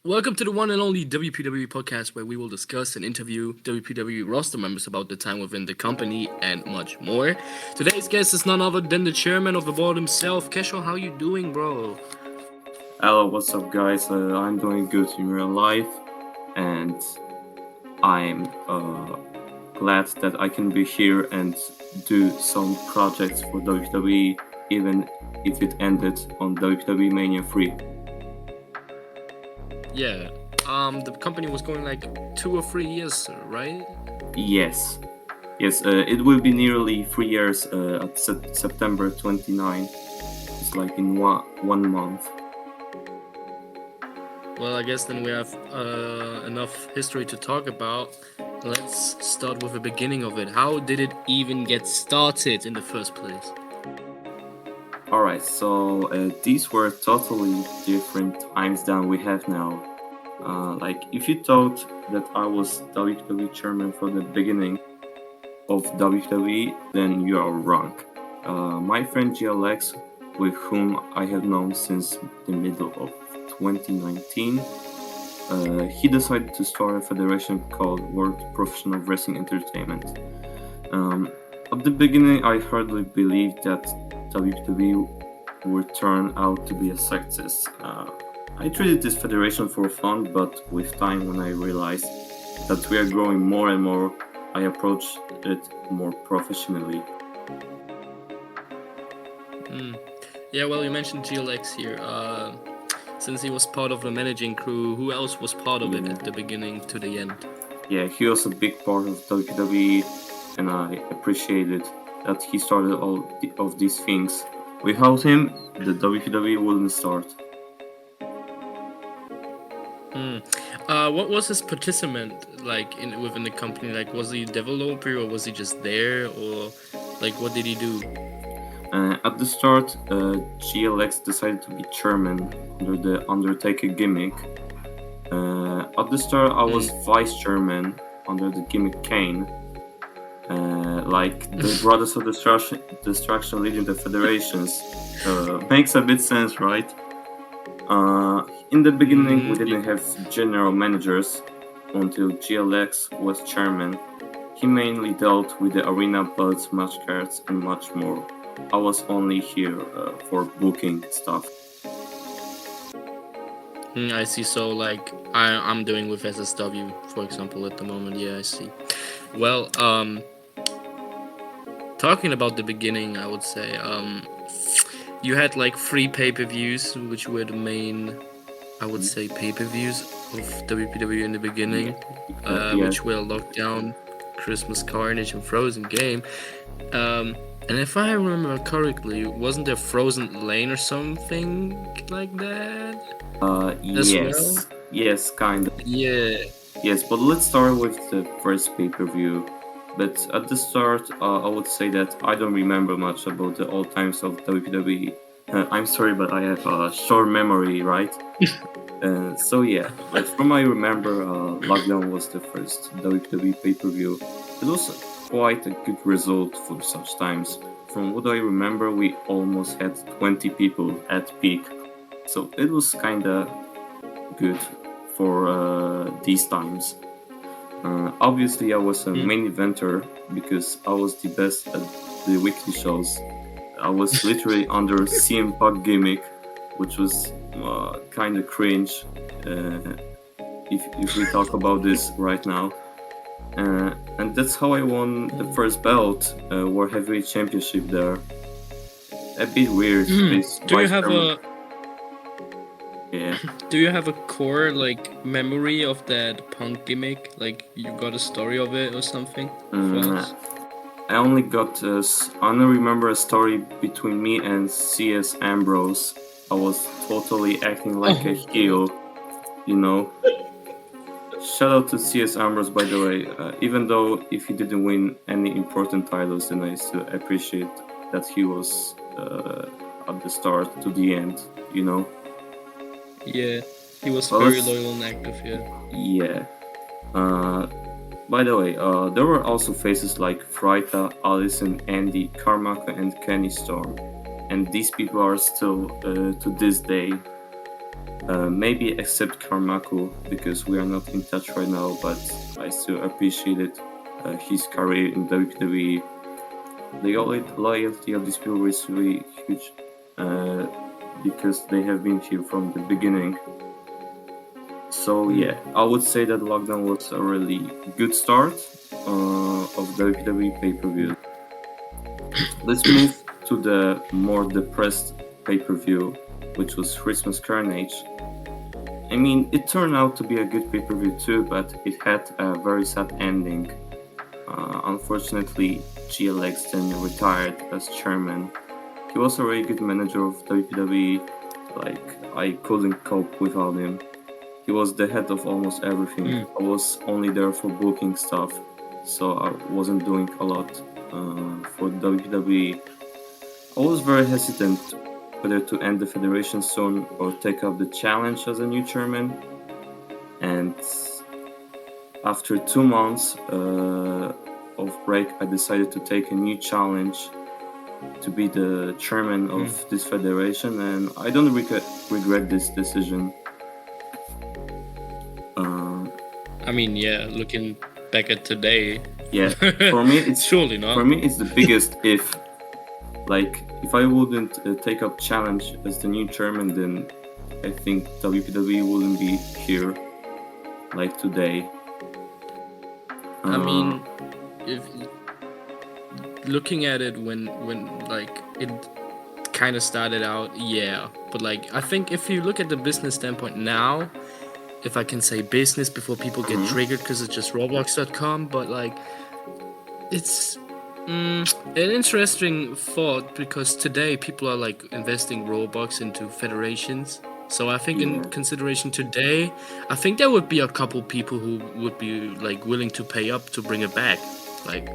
Welcome to the one and only WPWE Podcast, where we will discuss and interview WPWE roster members about their time within the company and much more. Today's guest is none other than the chairman of the board himself. Keshyl, how you doing, bro? Hello, what's up, guys? I'm doing good in real life, and I'm glad that I can be here and do some projects for WWE, even if it ended on WWE Mania 3. Yeah. The company was going like 2 or 3 years, right? Yes, it will be nearly 3 years at September 29. It's like in one month. Well, I guess then we have enough history to talk about. Let's start with the beginning of it. How did it even get started in the first place? Alright, so these were totally different times than we have now. Like, if you thought that I was WWE chairman from the beginning of WWE, then you are wrong. My friend GLX, with whom I have known since the middle of 2019, he decided to start a federation called World Professional Wrestling Entertainment. At the beginning, I hardly believed that WWE would turn out to be a success. I treated this federation for fun, but with time, when I realized that we are growing more and more, I approached it more professionally. Yeah, well, you mentioned GLX here. Since he was part of the managing crew, who else was part of it at the beginning to the end? Yeah, he was a big part of WWE, and I appreciated that he started all of these things. Without him, the WWE wouldn't start. What was his participant like within the company? Like, was he a developer or was he just there, or like what did he do? At the start, GLX decided to be chairman under the Undertaker gimmick. At the start, I was vice chairman under the gimmick Kane. Like the Brothers of Destruction leading the federations. Makes a bit sense, right? In the beginning, we didn't have general managers until GLX was chairman. He mainly dealt with the arena belts, match cards, and much more. I was only here for booking stuff. I see. So like I'm doing with SSW, for example, at the moment. Yeah, I see. Well, talking about the beginning, I would say you had like 3 pay-per-views, which were the main, I would say, pay-per-views of WPWE in the beginning, which were Lockdown, Christmas Carnage, and Frozen Game. And if I remember correctly, wasn't there Frozen Lane or something like that? Yes. Well? Yes, kind of. Yeah. Yes, but let's start with the first pay-per-view. But at the start, I would say that I don't remember much about the old times of WWE. I'm sorry, but I have a short memory, right? So yeah, but from I remember, Lockdown was the first WWE pay-per-view. It was quite a good result for such times. From what I remember, we almost had 20 people at peak. So it was kinda good for these times. Obviously, I was a main eventer because I was the best at the weekly shows. I was literally under CM Punk gimmick, which was kind of cringe if we talk about this right now. And that's how I won the first belt, World Heavyweight Championship there. A bit weird. Do you have a core like memory of that Punk gimmick? Like you got a story of it or something? I only remember a story between me and C.S. Ambrose. I was totally acting like a heel, you know. Shout out to C.S. Ambrose, by the way. Even though if he didn't win any important titles, then I still appreciate that he was at the start to the end, you know. Yeah, he was very loyal and active, yeah. By the way, there were also faces like Freita, Allison, Andy, Carmack, and Kenny Storm. And these people are still, to this day, Maybe except Karmaku, because we are not in touch right now, but I still appreciated his career in WWE. The loyalty of these people is really huge, because they have been here from the beginning. So yeah, I would say that Lockdown was a really good start of WWE pay-per-view. Let's move to the more depressed pay-per-view, which was Christmas Carnage. I mean, it turned out to be a good pay-per-view too, but it had a very sad ending. Unfortunately, GLX then retired as chairman. He was a very good manager of WWE. Like, I couldn't cope without him. He was the head of almost everything. I was only there for booking stuff, so I wasn't doing a lot for WWE. I was very hesitant whether to end the federation soon or take up the challenge as a new chairman. And after 2 months of break, I decided to take a new challenge to be the chairman of this federation, and I don't regret this decision. I mean, yeah, looking back at today. Yeah, for me it's surely not. For me, it's the biggest if. Like, if I wouldn't take up challenge as the new chairman, then I think WPWE wouldn't be here like today. I mean, if looking at it when like it kind of started out, yeah, but like I think if you look at the business standpoint now, if I can say business before people get triggered because it's just Roblox.com, but like it's an interesting thought because today people are like investing Robux into federations. So I think in consideration today, I think there would be a couple people who would be like willing to pay up to bring it back, like,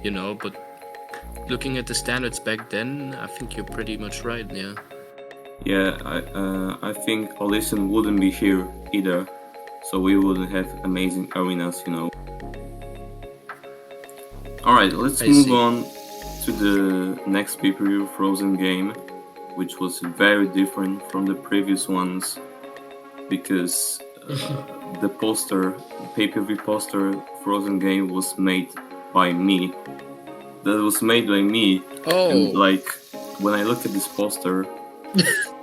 you know. But looking at the standards back then, I think you're pretty much right. Yeah. Yeah, I think Olison wouldn't be here either, so we wouldn't have amazing arenas, you know. All right, let's move on to the next pay-per-view, Frozen Game, which was very different from the previous ones because the pay-per-view poster, Frozen Game, was made by me. That was made by me. Oh. And like, when I look at this poster,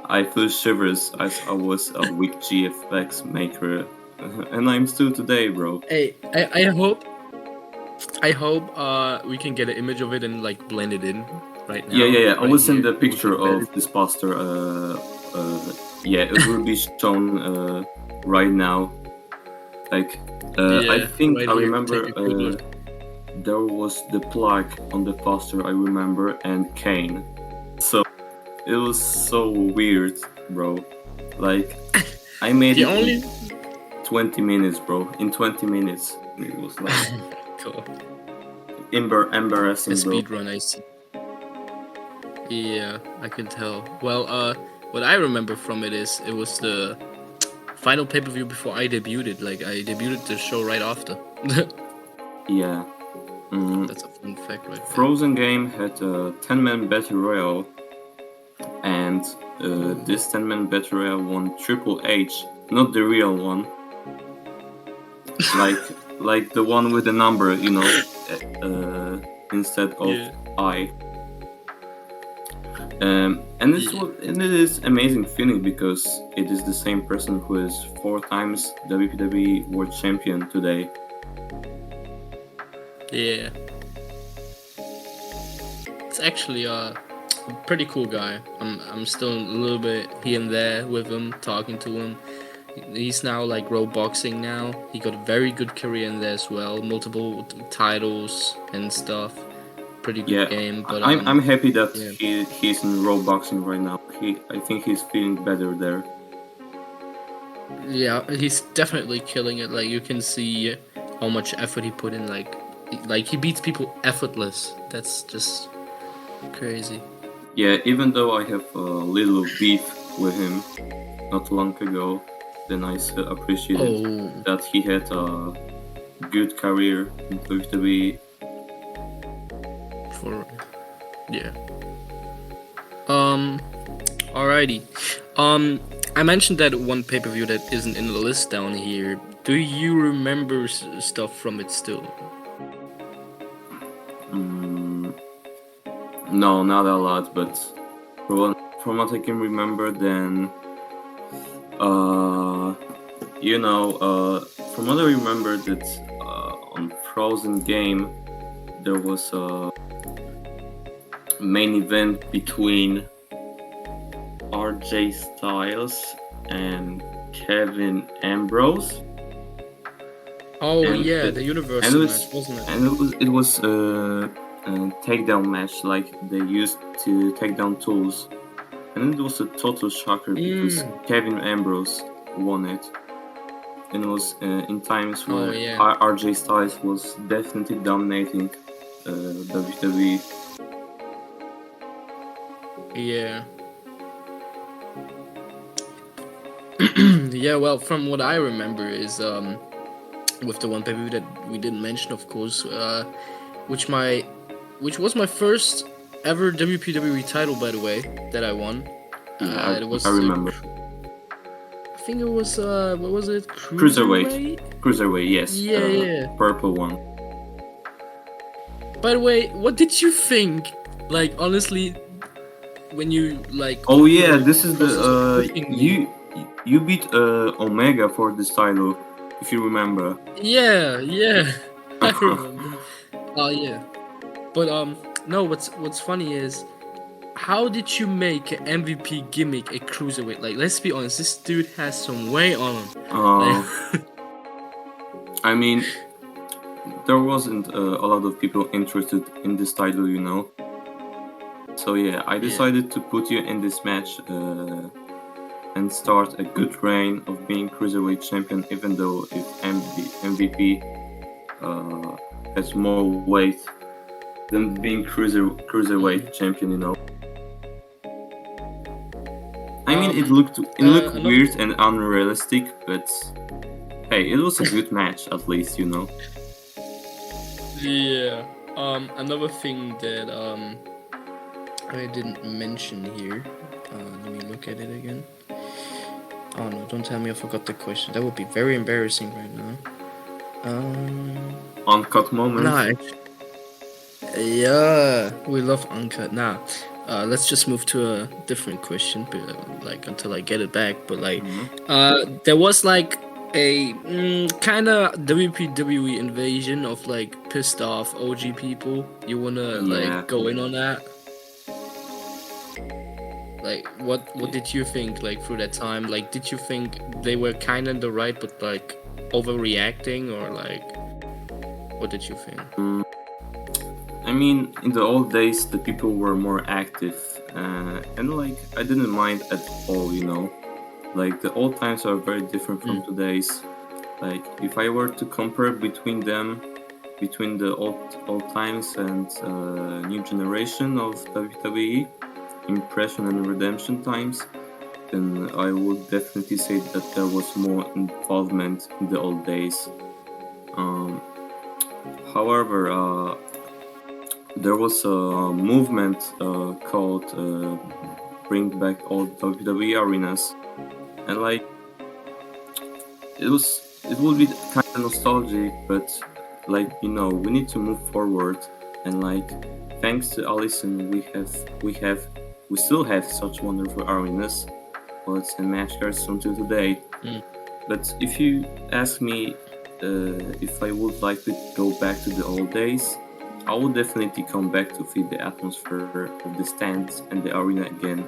I feel shivers as I was a weak GFX maker. And I'm still today, bro. Hey, I hope we can get an image of it and like blend it in right now. Yeah. Right, I will send the picture of this poster. It will be shown right now. Like, I think right I remember there was the plaque on the poster. I remember, and Kane. So it was so weird, bro. Like, I made it only... in 20 minutes, bro. In 20 minutes, it was like cool. Embarrassing, a bro. Speed run, I see. Yeah, I can tell. Well, what I remember from it is it was the final pay-per-view before I debuted. Like, I debuted the show right after. Yeah. That's a fun fact, right? Frozen Game had a 10-man battle royale, and this 10-man battle royale won Triple H, not the real one, like the one with the number, you know, instead of I. And it is amazing feeling because it is the same person who is 4 times WPWE World Champion today. Yeah. It's actually a pretty cool guy. I'm still a little bit here and there with him, talking to him. He's now like Roboxing now. He got a very good career in there as well. Multiple titles and stuff. Pretty good game. But I'm happy that he's in Roboxing right now. I think he's feeling better there. Yeah, he's definitely killing it. Like, you can see how much effort he put in. Like he beats people effortless. That's just crazy. Yeah, even though I have a little beef with him not long ago, then I still appreciated that he had a good career in WWE. Alrighty. I mentioned that one pay-per-view that isn't in the list down here. Do you remember stuff from it still? No, not a lot, but from what I can remember, then from what I remember, that on Frozen Game there was a main event between RJ Styles and Kevin Ambrose. Oh yeah, the Universal match, wasn't it? And it was a takedown match, like they used to take down tools, and it was a total shocker because Kevin Ambrose won it, and it was in times where RJ Styles was definitely dominating WWE. Yeah. Yeah, well, from what I remember is with the one pay-per-view that we didn't mention, of course, which was my first ever WPWE title, by the way, that I won. I remember. I think it was what was it? Cruiserweight, yes. Yeah. Purple one. By the way, what did you think? Like, honestly, when you like. Oh yeah, this is the you beat Omega for this title, if you remember. Yeah, I remember. Oh yeah, but no. What's funny is, how did you make an MVP gimmick a cruiserweight? Like, let's be honest, this dude has some weight on him. I mean, there wasn't a lot of people interested in this title, you know. So yeah, I decided to put you in this match and start a good reign of being Cruiserweight Champion, even though if MVP has more weight than being Cruiserweight Champion, you know. I mean, it looked weird and unrealistic, but hey, it was a good match at least, you know. Yeah. Another thing that I didn't mention here. Let me look at it again. Oh no! Don't tell me I forgot the question. That would be very embarrassing right now. Uncut moment. Nah. Yeah, we love uncut. Nah. Let's just move to a different question, but, like, until I get it back. But like, there was like a kind of WPWE invasion of like pissed off OG people. You wanna like go in on that? Like, what did you think, like, through that time? Like, did you think they were kind of in the right, but like overreacting, or like, what did you think? I mean, in the old days, the people were more active, and like I didn't mind at all, you know. Like, the old times are very different from today's. Like, if I were to compare between the old times and new generation of WWE, impression and redemption times, then I would definitely say that there was more involvement in the old days. However, there was a movement called Bring Back Old WWE Arenas, and like it would be kind of nostalgic, but like, you know, we need to move forward, and like, thanks to Allison, we still have such wonderful arenas, bullets and match cards until today. But if you ask me if I would like to go back to the old days, I would definitely come back to feel the atmosphere of the stands and the arena again.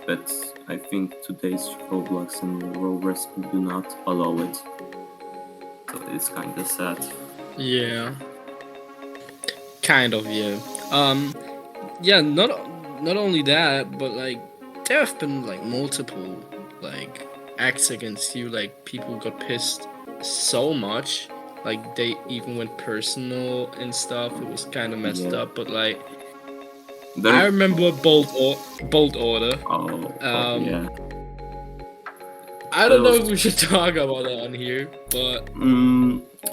But I think today's Roblox and Raw Wrestling do not allow it. So it's kind of sad. Yeah. Kind of, yeah. Yeah, not only that, but like, there have been like multiple like acts against you. Like, people got pissed so much, like they even went personal and stuff. It was kind of messed up, but like, I remember Bolt Order. Yeah. I don't know if we should talk about that on here, but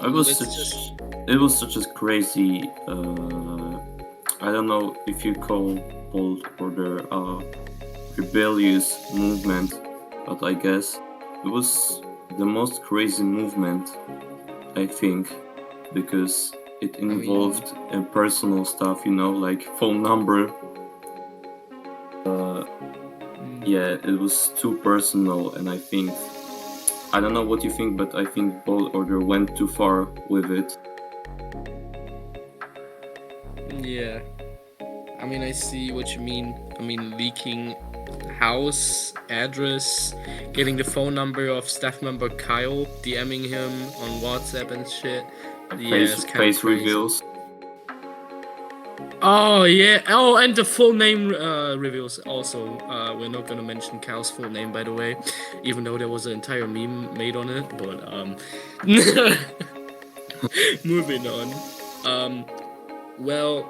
it was such a crazy. I don't know if you call Bolt Order rebellious movement, but I guess it was the most crazy movement, I think, because it involved personal stuff, like phone number. Yeah, it was too personal, and I don't know what you think, but I think Bold Order went too far with it. Yeah. I mean, I see what you mean. I mean, leaking house address, getting the phone number of staff member Kyle, DMing him on WhatsApp and shit. Yeah, it's kind of Face reveals. Oh yeah. Oh, and the full name reveals also. We're not gonna mention Kyle's full name, by the way, even though there was an entire meme made on it. But moving on. Well,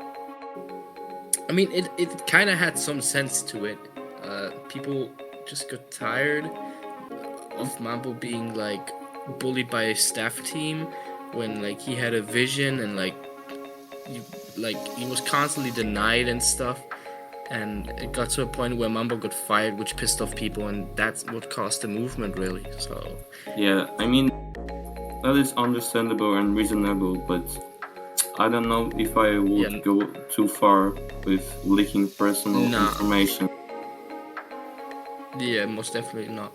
I mean, it kind of had some sense to it. People just got tired of Mambo being like bullied by a staff team when like he had a vision and like he was constantly denied and stuff, and it got to a point where Mambo got fired, which pissed off people, and that's what caused the movement, really. So yeah, I mean, that is understandable and reasonable, but I don't know if I would go too far with leaking personal information. Yeah, most definitely not.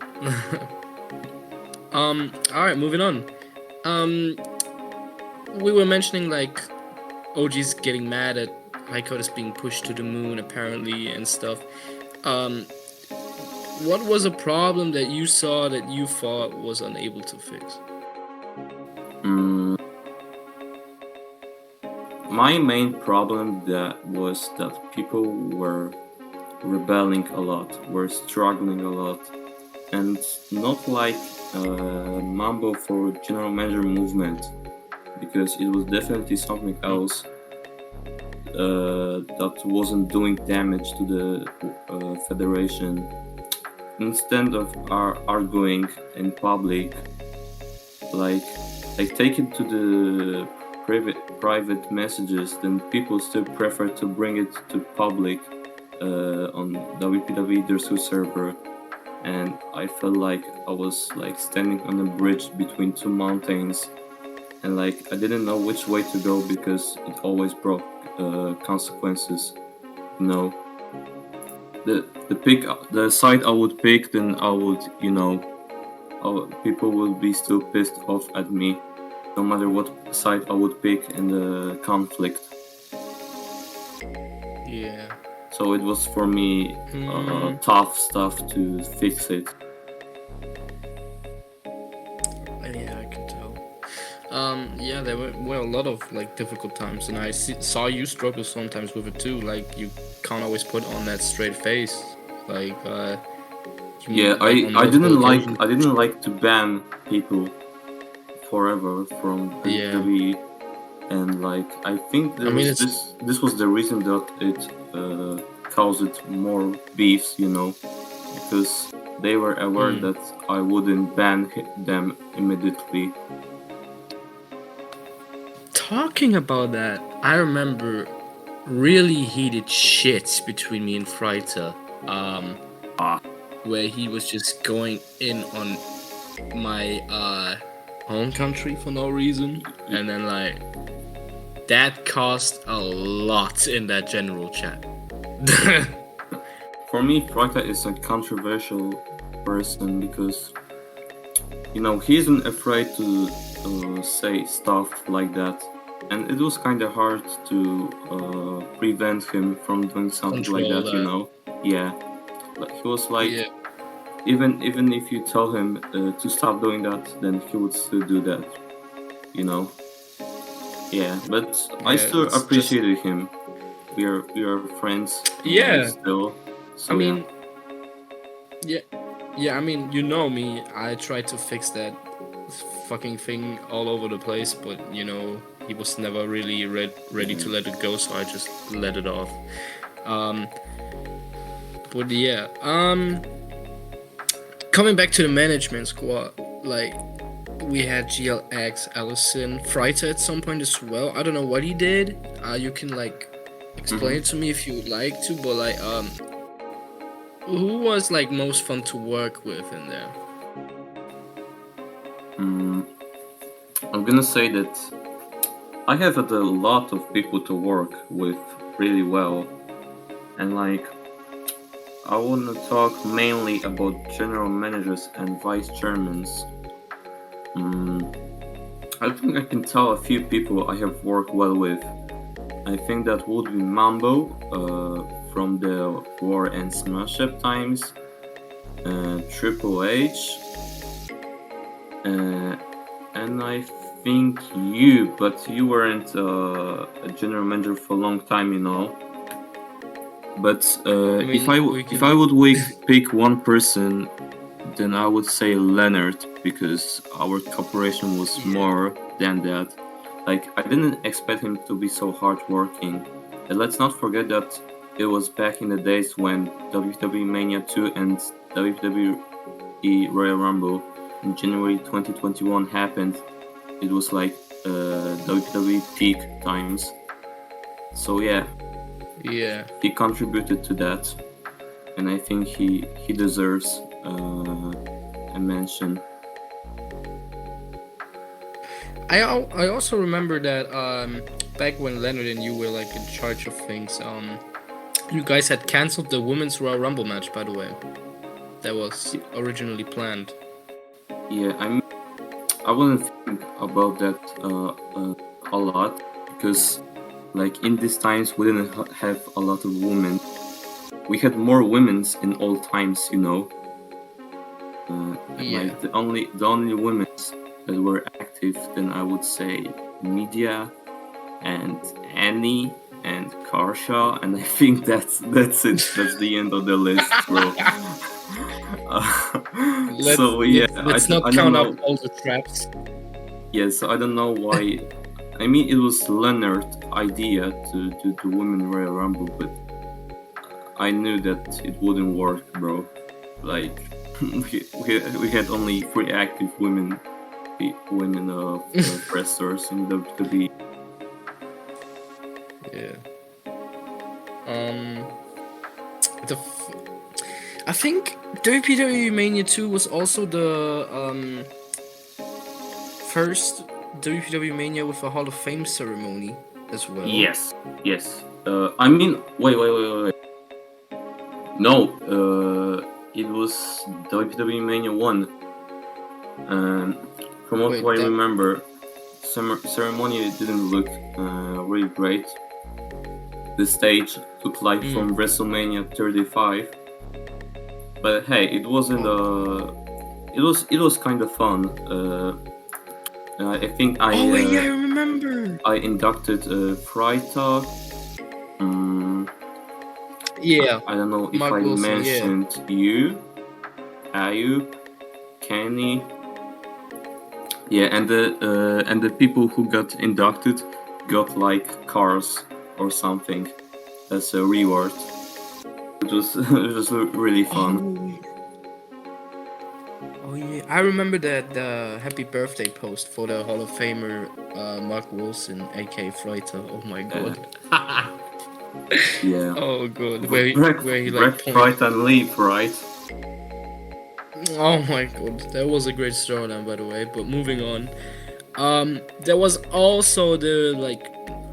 Alright, moving on. We were mentioning like OG's getting mad at Highcoders being pushed to the moon apparently and stuff. What was a problem that you saw that you thought was unable to fix? My main problem was that people were rebelling a lot, were struggling a lot, and not like Mambo for general manager movement, because it was definitely something else that wasn't doing damage to the federation. Instead of arguing in public, like take it to the private messages, then people still prefer to bring it to public on WPWE Dersu server, and I felt like I was like standing on a bridge between two mountains, and like I didn't know which way to go because it always brought consequences. The side I would pick, then I would, people would be still pissed off at me, no matter what side I would pick in the conflict. Yeah. So it was for me tough stuff to fix it. Yeah, I can tell. Yeah, there were a lot of like difficult times, and I saw you struggle sometimes with it too. Like you can't always put on that straight face. Like yeah, I didn't like to ban people forever from WWE, and like I think this was the reason that it caused more beefs, because they were aware that I wouldn't ban them immediately. Talking about that, I remember really heated shits between me and Freiter, where he was just going in on my home country for no reason, and then like that caused a lot in that general chat. For me, Freiter is a controversial person because he isn't afraid to say stuff like that, and it was kind of hard to prevent him from doing something like that. Yeah, like he was like, even if you tell him to stop doing that, then he would still do that. Yeah, but I still appreciated him. We are friends. Yeah. Still. So, I mean, yeah. I mean, you know me. I tried to fix that fucking thing all over the place, but he was never really ready to let it go, so I just let it off. But yeah. Coming back to the management squad, like we had GLX, Allison, Freiter at some point as well. I don't know what he did. You can like explain it to me if you would like to, but like Who was like most fun to work with in there? I'm gonna say that I have had a lot of people to work with really well, and like I want to talk mainly about general managers and vice chairmans. I think I can tell a few people I have worked well with. I think that would be Mambo from the War and Smash Up times, Triple H, and I think you, but you weren't a general manager for a long time, you know. But if I would pick one person, then I would say Leonard, because our cooperation was more than that. Like, I didn't expect him to be so hardworking. And let's not forget that it was back in the days when WWE Mania 2 and WWE Royal Rumble in January 2021 happened. It was like WWE peak times. So yeah, he contributed to that, and I think he deserves a mention. I also remember that back when Leonard and you were like in charge of things, you guys had cancelled the women's Royal Rumble match, by the way. That was originally planned. Yeah, I wouldn't think about that a lot, because like in these times we didn't have a lot of women. We had more women's in all times, you know. Like the only women that were active, then I would say Media and Annie and Karsha, and I think that's it. That's the end of the list, bro. Let's not count out all the traps. Yeah, so I don't know why. I mean, it was Leonard's idea to do the Women Royal Rumble, but I knew that it wouldn't work, bro. Like, we had only 3 active women wrestlers in WWE. Yeah. I think WPWE Mania 2 was also the first WPWE Mania with a Hall of Fame ceremony as well. Yes. I mean, wait. No, it was WWE Mania 1. From what I remember, ceremony didn't look really great. The stage looked like from WrestleMania 35. But hey, it wasn't it was kind of fun. I think I remember. I inducted Freitag. I don't know if I mentioned you, Ayub, Kenny. Yeah, and the people who got inducted got like cars or something as a reward. It was really fun. Oh yeah, I remember that the happy birthday post for the Hall of Famer Mark Wilson, aka Freitag. Oh my god. Yeah. Oh god. Where he like Freitag leave, right? Oh my god, that was a great storyline, by the way. But moving on, there was also the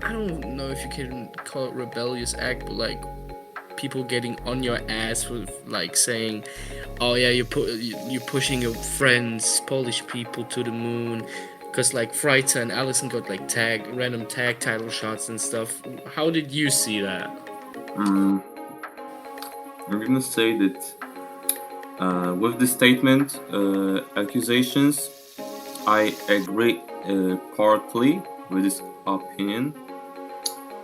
I don't know if you can call it rebellious act, but like people getting on your ass with like saying, "Oh yeah, you're pushing your friends, Polish people, to the moon," because like Freitag and Allison got like random tag title shots and stuff. How did you see that? I'm gonna say that with the statement, accusations, I agree partly with this opinion,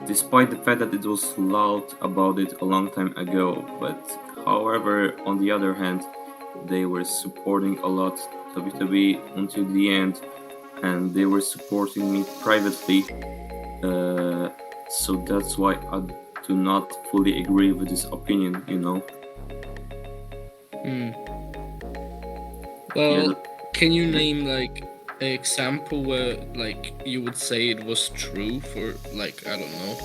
despite the fact that it was loud about it a long time ago. But however, on the other hand, they were supporting a lot WWE until the end, and they were supporting me privately. So that's why I do not fully agree with this opinion, you know. Well, can you name like an example where like you would say it was true for like, I don't know?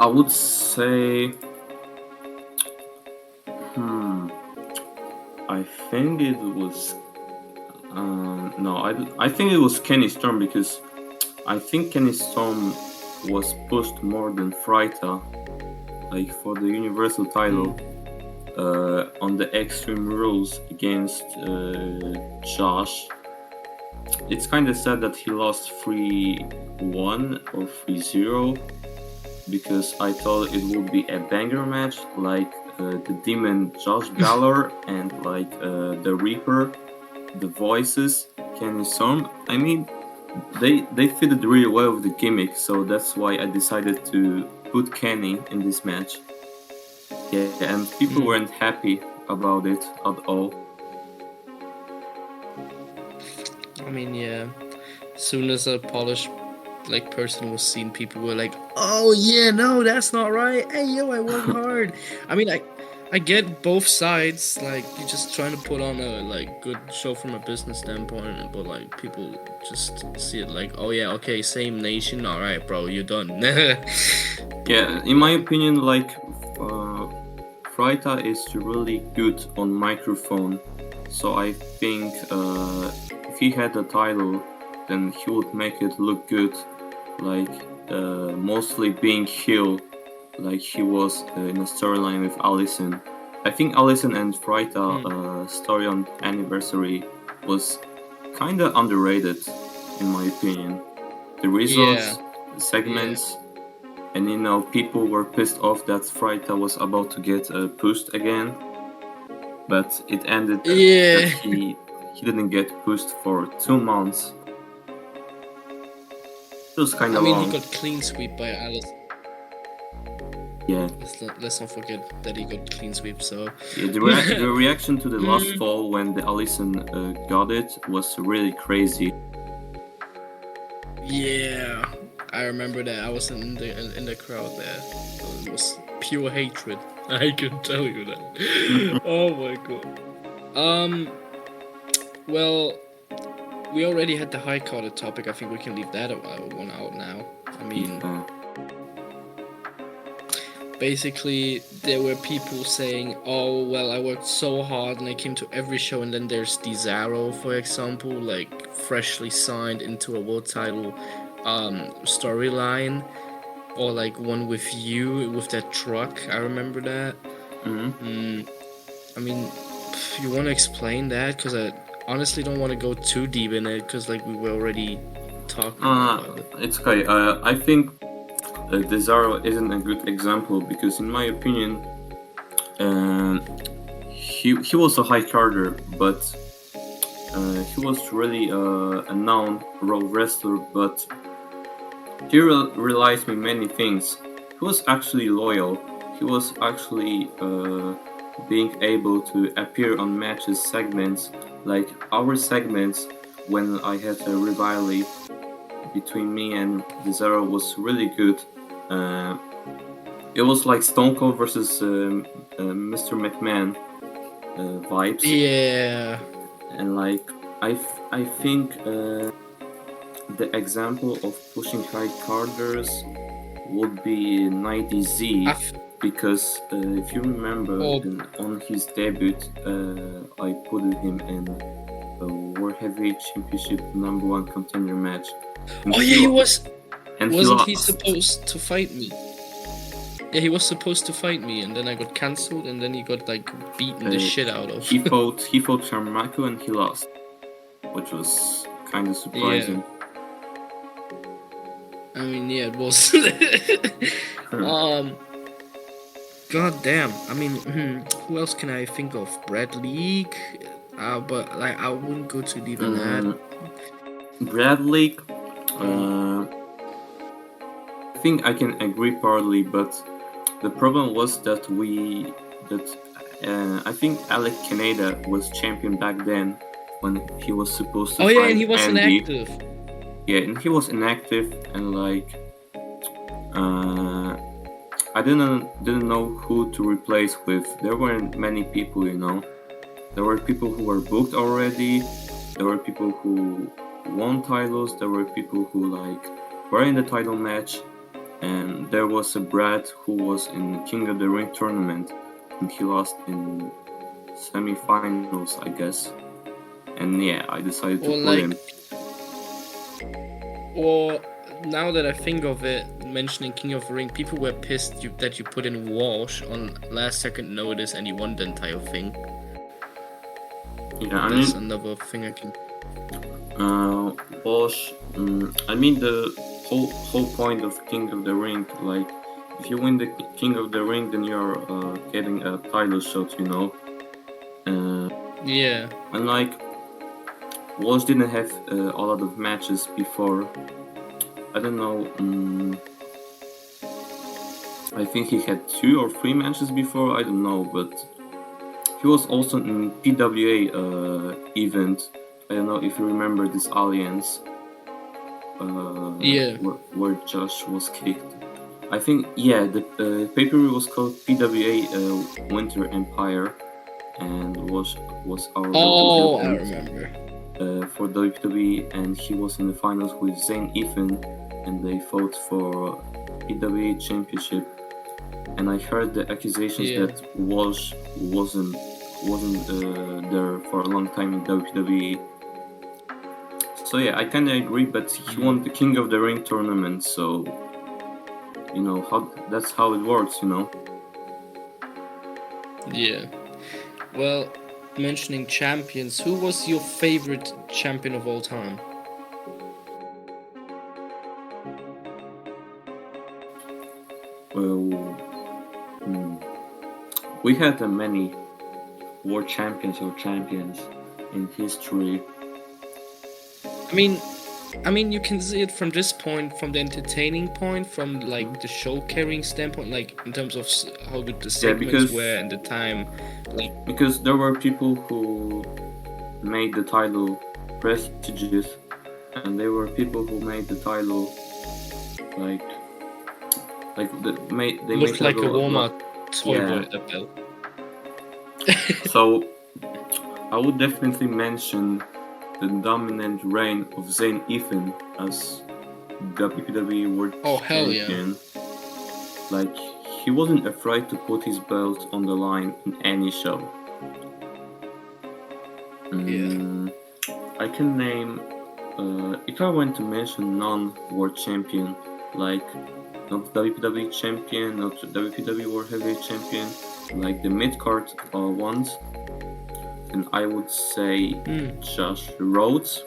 I would say, I think it was, no, I think it was Kenny Storm, because I think Kenny Storm was pushed more than Freita, like for the Universal title, on the Extreme Rules against Josh. It's kind of sad that he lost 3-1 or 3-0, because I thought it would be a banger match, like the Demon Josh Balor and like the Reaper, the Voices, Kenny Storm. I mean, they fitted really well with the gimmick, so that's why I decided to put Kenny in this match. Yeah, and people weren't happy about it at all. I mean, yeah. As soon as a polished person was seen, people were like, "Oh yeah, no, that's not right. Hey yo, I worked hard." I mean, I get both sides. Like, you're just trying to put on a good show from a business standpoint, but like people just see it like, "Oh yeah, okay, same nation. All right, bro, you're done." Yeah, in my opinion, like Freita is really good on microphone, so I think if he had the title, then he would make it look good, like mostly being heel, like he was in a storyline with Allison. I think Allison and Freita story on Anniversary was kind of underrated, in my opinion. The results, the segments, and people were pissed off that Freita was about to get pushed again, but it ended that he didn't get pushed for 2 months. It was kind of long. He got clean sweep by Alice. Yeah. Let's not forget that he got clean sweep. So yeah, the reaction to the last fall when the Allison got it was really crazy. Yeah, I remember that. I was in the crowd there. So it was pure hatred. I can tell you that. Oh my god. Well, we already had the high carded topic. I think we can leave that one out now. I mean, basically, there were people saying, "Oh, well, I worked so hard and I came to every show." And then there's Cesaro, for example, like freshly signed into a world title storyline, or like one with you with that truck. I remember that. I mean, you want to explain that? Because I honestly don't want to go too deep in it, because like we were already talking about it. It's okay. I think Cesaro isn't a good example, because in my opinion, he was a high carder, but he was really a known Raw wrestler, but he realized me many things. He was actually loyal. He was actually being able to appear on matches segments, like our segments when I had a rivalry between me and Cesaro was really good. It was like Stone Cold versus Mr. McMahon vibes. Yeah. And like I think the example of pushing high carders would be 90Z, because if you remember on his debut, I put him in a World Heavyweight Championship #1 contender match. And he was. And wasn't he supposed to fight me? Yeah, he was supposed to fight me, and then I got cancelled, and then he got like beaten the shit out of. He fought Sharmaku and he lost, which was kind of surprising. I mean, yeah, it was. God damn. I mean, who else can I think of? Brad League, but like I wouldn't go too deep in that. Brad League, I think I can agree partly, but the problem was that I think Alec Canada was champion back then when he was supposed to fight and he was Andy. inactive. Yeah, and he was inactive, and like I didn't know who to replace with. There weren't many people, There were people who were booked already. There were people who won titles. There were people who like were in the title match. and there was a Brad who was in King of the Ring tournament, and he lost in semi-finals, I guess. And yeah, I decided to put him. Or now that I think of it, mentioning King of the Ring, people were pissed that you put in Walsh on last second notice and he won the entire thing. Yeah, That's another thing I can. Walsh. I mean the whole point of King of the Ring, like if you win the King of the Ring, then you're getting a title shot, you know. Yeah. And like Walsh didn't have a lot of matches before. I don't know. I think he had 2 or 3 matches before. I don't know, but he was also in PWA event. I don't know if you remember this alliance. Yeah. Where Josh was kicked. I think the pay-per-view was called PWA Winter Empire, and was our I remember. For WWE, and he was in the finals with Zane Ethan, and they fought for PWE Championship. And I heard the accusations that Walsh wasn't there for a long time in WWE. So yeah, I kind of agree, but he won the King of the Ring tournament, so you know that's how it works, you know. Yeah. Well, mentioning champions, who was your favorite champion of all time? Well, we had many world champions or champions in history. I mean, you can see it from this point, from the entertaining point, from like the show carrying standpoint, like in terms of how good the segments were at the time. Because there were people who made the title prestigious, and there were people who made the title like they looked made like a Walmart toy boy at the belt. So I would definitely mention the dominant reign of Zane Ethan as WPWE World Champion. Yeah. Like, he wasn't afraid to put his belt on the line in any show. I can name, if I want to mention non-world champion, like not WPWE champion, not WPWE World Heavyweight Champion, like the mid-card ones, and I would say Josh Rhodes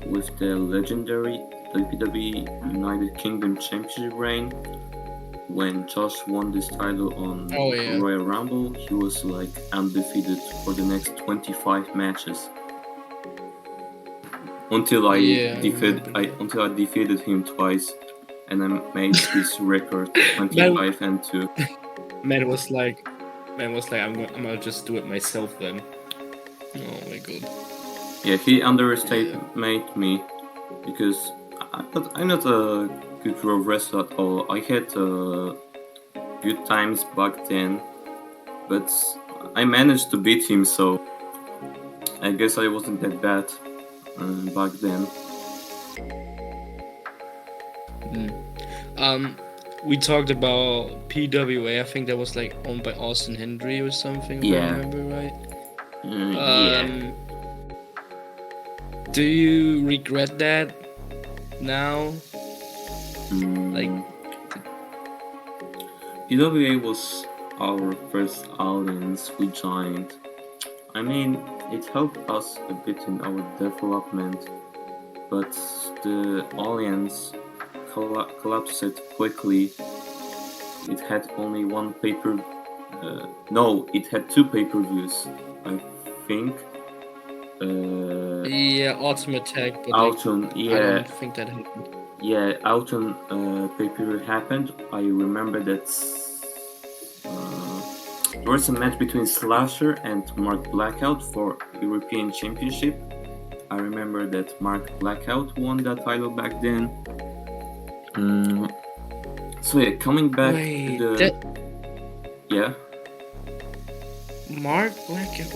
with the legendary WWE United Kingdom Championship reign. When Josh won this title on Royal Rumble, he was like undefeated for the next 25 matches until I defeated him twice, and I made his record 25 and 2. Man was like, I'm gonna just do it myself then. Oh my god. Yeah, he underestimated me because I'm not a good road wrestler at all. I had good times back then, but I managed to beat him, so I guess I wasn't that bad back then. We talked about PWA. I think that was like owned by Austin Hendry or something. If I remember right. Do you regret that now? PWA was our first audience we joined. I mean, it helped us a bit in our development, but the audience collapsed quickly. It had only one it had 2 pay-per-views, I think. Autumn Attack, but Autumn, I don't think that happened. Yeah, Autumn pay-per-view happened. I remember that there was a match between Slasher and Mark Blackout for European Championship. I remember that Mark Blackout won that title back then. So yeah, coming back to the... Mark Blackout,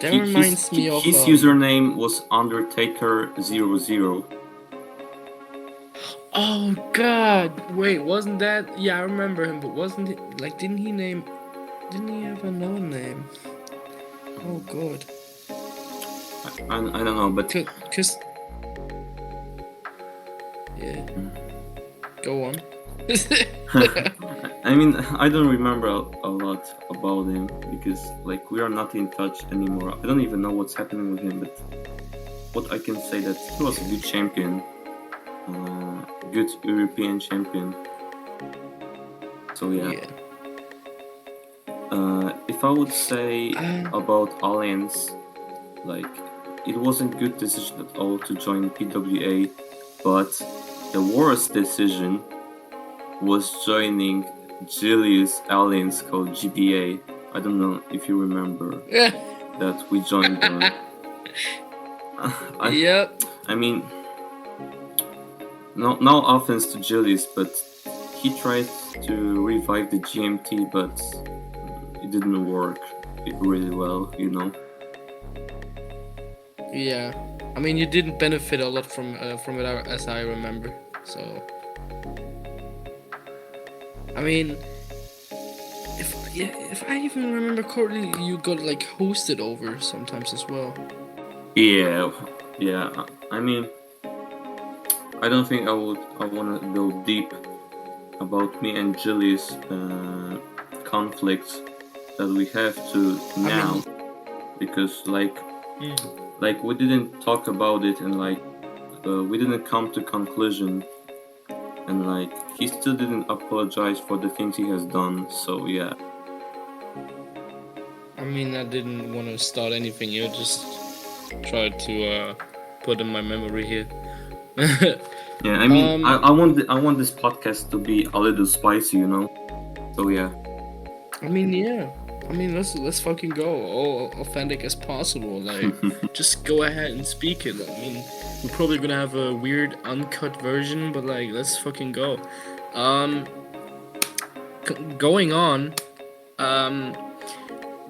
that reminds me of... His username was Undertaker00. Oh God, wait, wasn't that? Yeah, I remember him, but wasn't it like? Didn't he have another name? Oh God. I don't know, but Cause yeah. Go on. I mean, I don't remember a lot about him because like we are not in touch anymore. I don't even know what's happening with him, but what I can say that he was a good champion, good European champion. So yeah. If I would say about Alliance, like it wasn't a good decision at all to join PWA, but the worst decision was joining Julius Alliance called GBA. I don't know if you remember that we joined. Yep. I mean, no offense to Julius, but he tried to revive the GMT, but it didn't work really well, you know. Yeah, I mean, you didn't benefit a lot from it, as I remember. So, I mean, if I even remember correctly, you got like hosted over sometimes as well. Yeah. I mean, I don't think I want to go deep about me and Julius conflicts that we have to now, because like we didn't talk about it, and like we didn't come to conclusion, and like he still didn't apologize for the things he has done. So yeah. I mean, I didn't want to start anything. You just tried to put in my memory here. Yeah, I mean, I want this podcast to be a little spicy, you know. So yeah. I mean, yeah. I mean, let's fucking go, all authentic as possible. Like, just go ahead and speak it. I mean, we're probably gonna have a weird uncut version, but like, let's fucking go. Going on.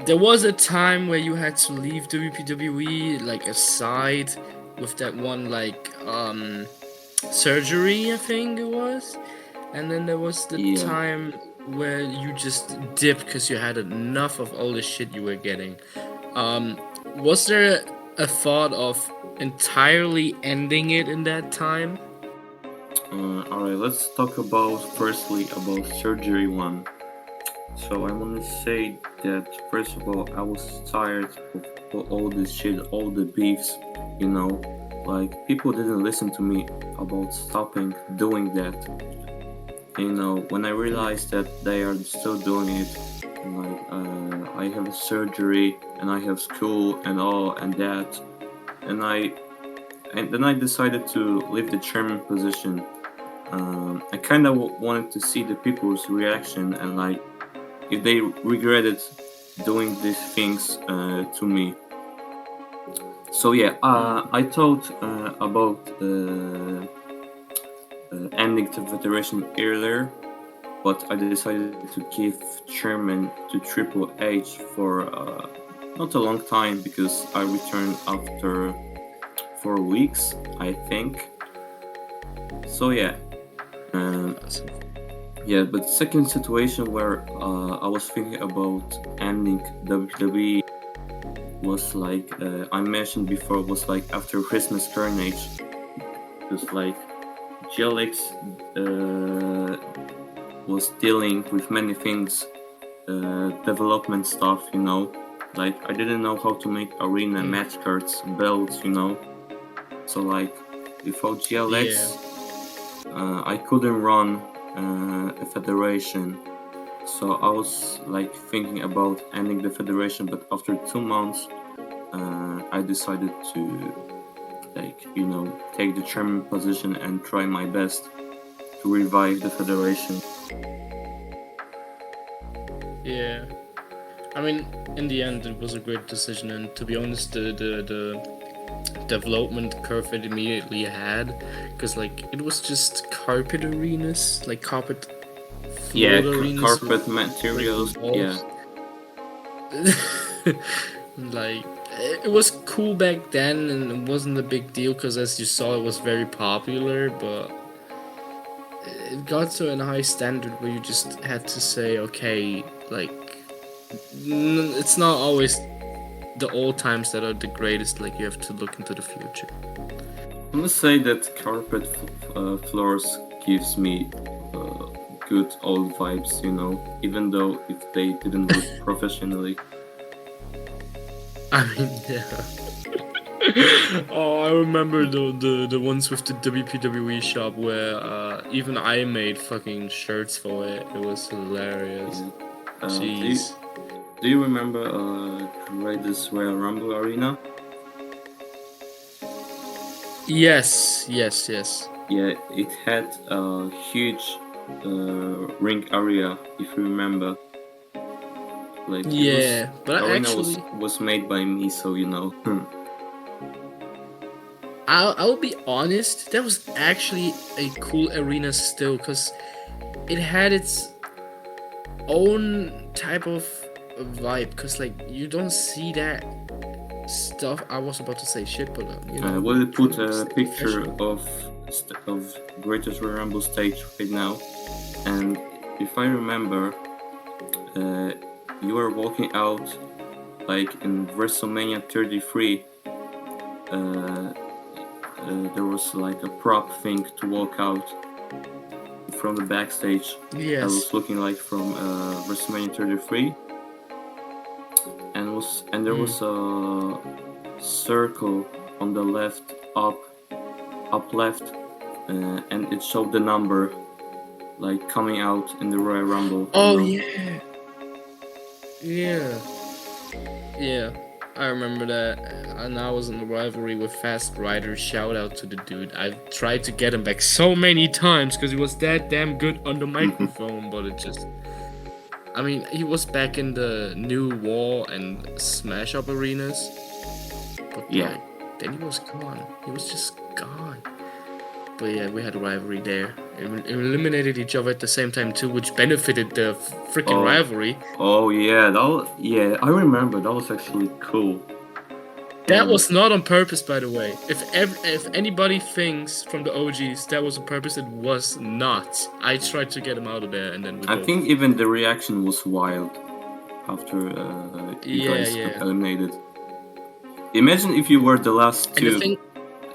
There was a time where you had to leave WPWE, like aside with that one like surgery, I think it was, and then there was the time where you just dipped because you had enough of all the shit you were getting. Was there a thought of entirely ending it in that time? Alright, let's talk firstly about surgery one. So I want to say that first of all, I was tired of all this shit, all the beefs, you know. Like people didn't listen to me about stopping doing that. You know, when I realized that they are still doing it, like I have a surgery and I have school and all and that, and then I decided to leave the chairman position. I kind of wanted to see the people's reaction and like if they regretted doing these things to me. So yeah, I thought about ending the federation earlier, but I decided to give chairman to Triple H for not a long time because I returned after 4 weeks, I think. So yeah. Yeah, but second situation where I was thinking about ending WWE was like I mentioned before, was like after Christmas Carnage. Because like GLX was dealing with many things, development stuff, you know. Like I didn't know how to make arena match cards, belts, you know. So like without GLX, I couldn't run a federation, so I was like thinking about ending the federation, but after 2 months I decided to like, you know, take the chairman position and try my best to revive the federation. Yeah, I mean, in the end it was a great decision, and to be honest, the development curve it immediately had, because like it was just carpet arenas, like carpet arenas, carpet materials, like it was cool back then, and it wasn't a big deal because as you saw it was very popular, but it got to a high standard where you just had to say, okay, like, it's not always the old times that are the greatest. Like, you have to look into the future. I must say that carpet floors gives me good old vibes, you know, even though if they didn't look professionally. I mean, yeah. Oh, I remember the ones with the WPWE shop where even I made fucking shirts for it. It was hilarious. Yeah. Jeez. Do you remember Greatest Royal Rumble Arena? Yes. Yeah, it had a huge ring area, if you remember. Like, yeah, but the arena actually, was made by me, so you know. I'll be honest. That was actually a cool arena still, cause it had its own type of vibe. Cause like you don't see that stuff. I was about to say shit, but you know. We'll put a picture of Greatest Royal Rumble stage right now, and if I remember, you were walking out like in WrestleMania 33. There was like a prop thing to walk out from the backstage. Yes. I was looking like from WrestleMania 33, and there was a circle on the left, up left, and it showed the number like coming out in the Royal Rumble. Oh you know? yeah. I remember that, and I was in the rivalry with Fast Rider. Shout out to the dude. I tried to get him back so many times because he was that damn good on the microphone, but it just... I mean, he was back in the new War and Smash Up arenas, but Yeah. then he was gone. He was just gone. But yeah, we had a rivalry there. It eliminated each other at the same time too, which benefited the freaking rivalry. Oh yeah, I remember that was actually cool. That was not on purpose, by the way. If anybody thinks from the OGs that was on purpose, it was not. I tried to get him out of there, and then I think even the reaction was wild after you guys got eliminated. Imagine if you were the last two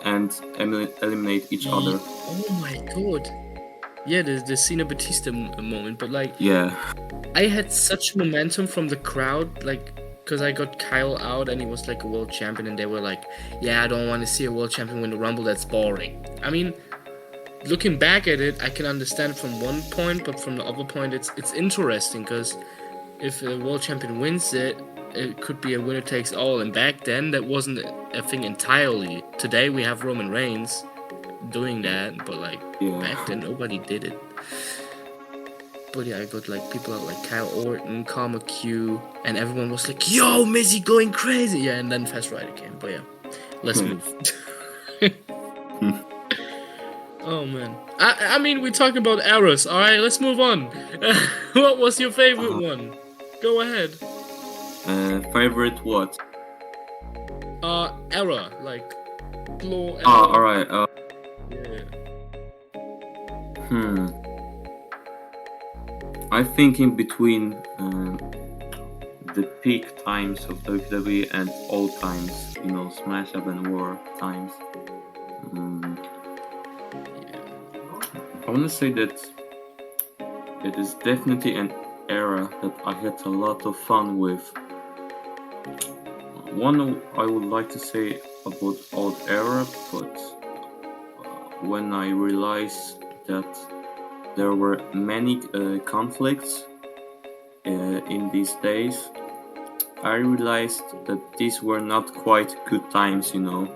and eliminate each other. Oh my god. Yeah, the Cena Batista moment, but like, yeah, I had such momentum from the crowd, like, because I got Kyle out and he was like a world champion, and they were like, yeah, I don't want to see a world champion win the Rumble, that's boring. I mean, looking back at it, I can understand from one point, but from the other point, it's interesting, because if a world champion wins it, it could be a winner takes all, and back then, that wasn't a thing entirely. Today, we have Roman Reigns doing that, but like back then nobody did it. But yeah, I got like people out like Kyle Orton, Karma Q, and everyone was like, yo, Mizzy going crazy. Yeah, and then Fast Rider came. But yeah, let's move. Oh man, I mean, we're talking about eras. All right, let's move on. What was your favorite one? Go ahead. Favorite what? Era, like Claw era. All right. I think in between the peak times of WWE and old times, you know, Smash Up and War times. I want to say that it is definitely an era that I had a lot of fun with. One I would like to say about old era, but when I realized that there were many conflicts in these days, I realized that these were not quite good times, you know.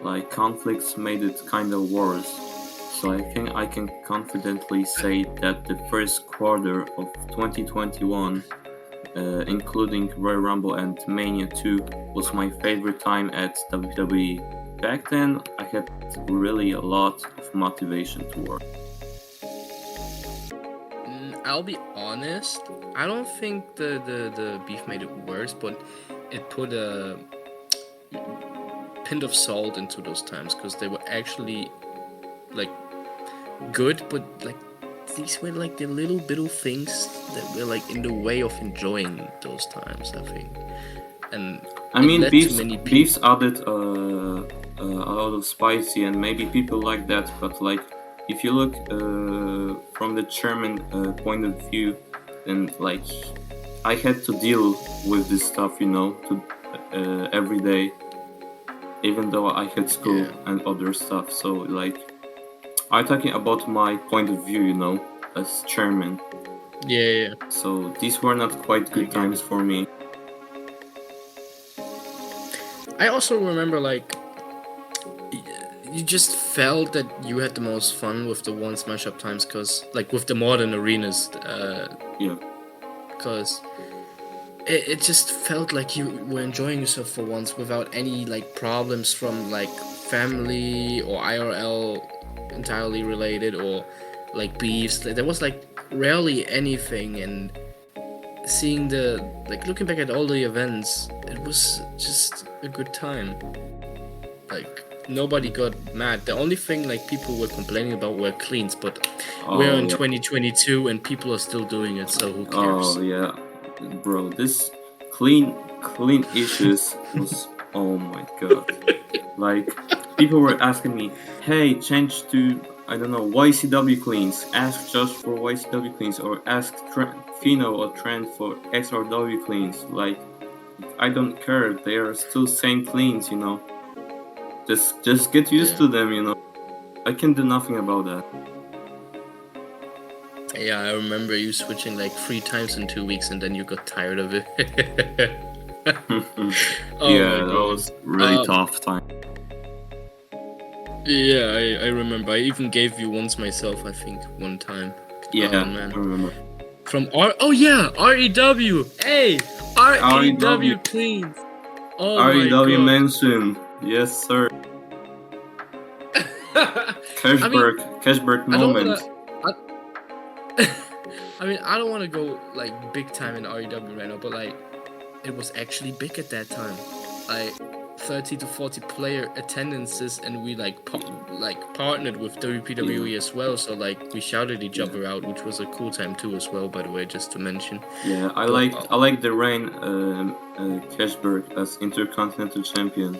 Like, conflicts made it kind of worse. So I think I can confidently say that the first quarter of 2021, including Royal Rumble and Mania 2, was my favorite time at WWE. Back then, I had really a lot of motivation to work. I'll be honest, I don't think the beef made it worse, but it put a pint of salt into those times, because they were actually like good, but like these were like the little things that were like in the way of enjoying those times, I think. And I mean, led to many beefs added a lot of spicy, and maybe people like that. But like, if you look from the chairman point of view, then like, I had to deal with this stuff, every day, even though I had school and other stuff. So like, I'm talking about my point of view, as chairman. Yeah. So these were not quite good times for me. I also remember, like, you just felt that you had the most fun with the one smash up times, cause like with the modern arenas. Cause it just felt like you were enjoying yourself for once without any like problems from like family or IRL entirely related, or like beefs. There was like rarely anything, and seeing looking back at all the events, it was just a good time. Like, nobody got mad. The only thing like people were complaining about were cleans, but we're in 2022 and people are still doing it, so who cares? Oh yeah, bro, this clean issues was, oh my god. Like, people were asking me, hey, change to, I don't know, YCW cleans, ask Josh for YCW cleans, or ask Fino or Trent for XRW cleans. Like, I don't care, they are still same cleans, Just get used to them, I can do nothing about that. Yeah, I remember you switching like 3 times in 2 weeks, and then you got tired of it. That was really tough time. Yeah, I remember. I even gave you once myself, I think, one time. Yeah, man. I remember. From REW! Hey! REW cleans! Oh REW my god. mention. Yes, sir. Cashberg moment. I don't want to go like big time in REW right now, but like it was actually big at that time. Like 30 to 40 player attendances, and we like partnered with WPWE as well. So like we shouted each other out, which was a cool time too as well. By the way, just to mention. Yeah, I like the reign Cashberg as Intercontinental Champion.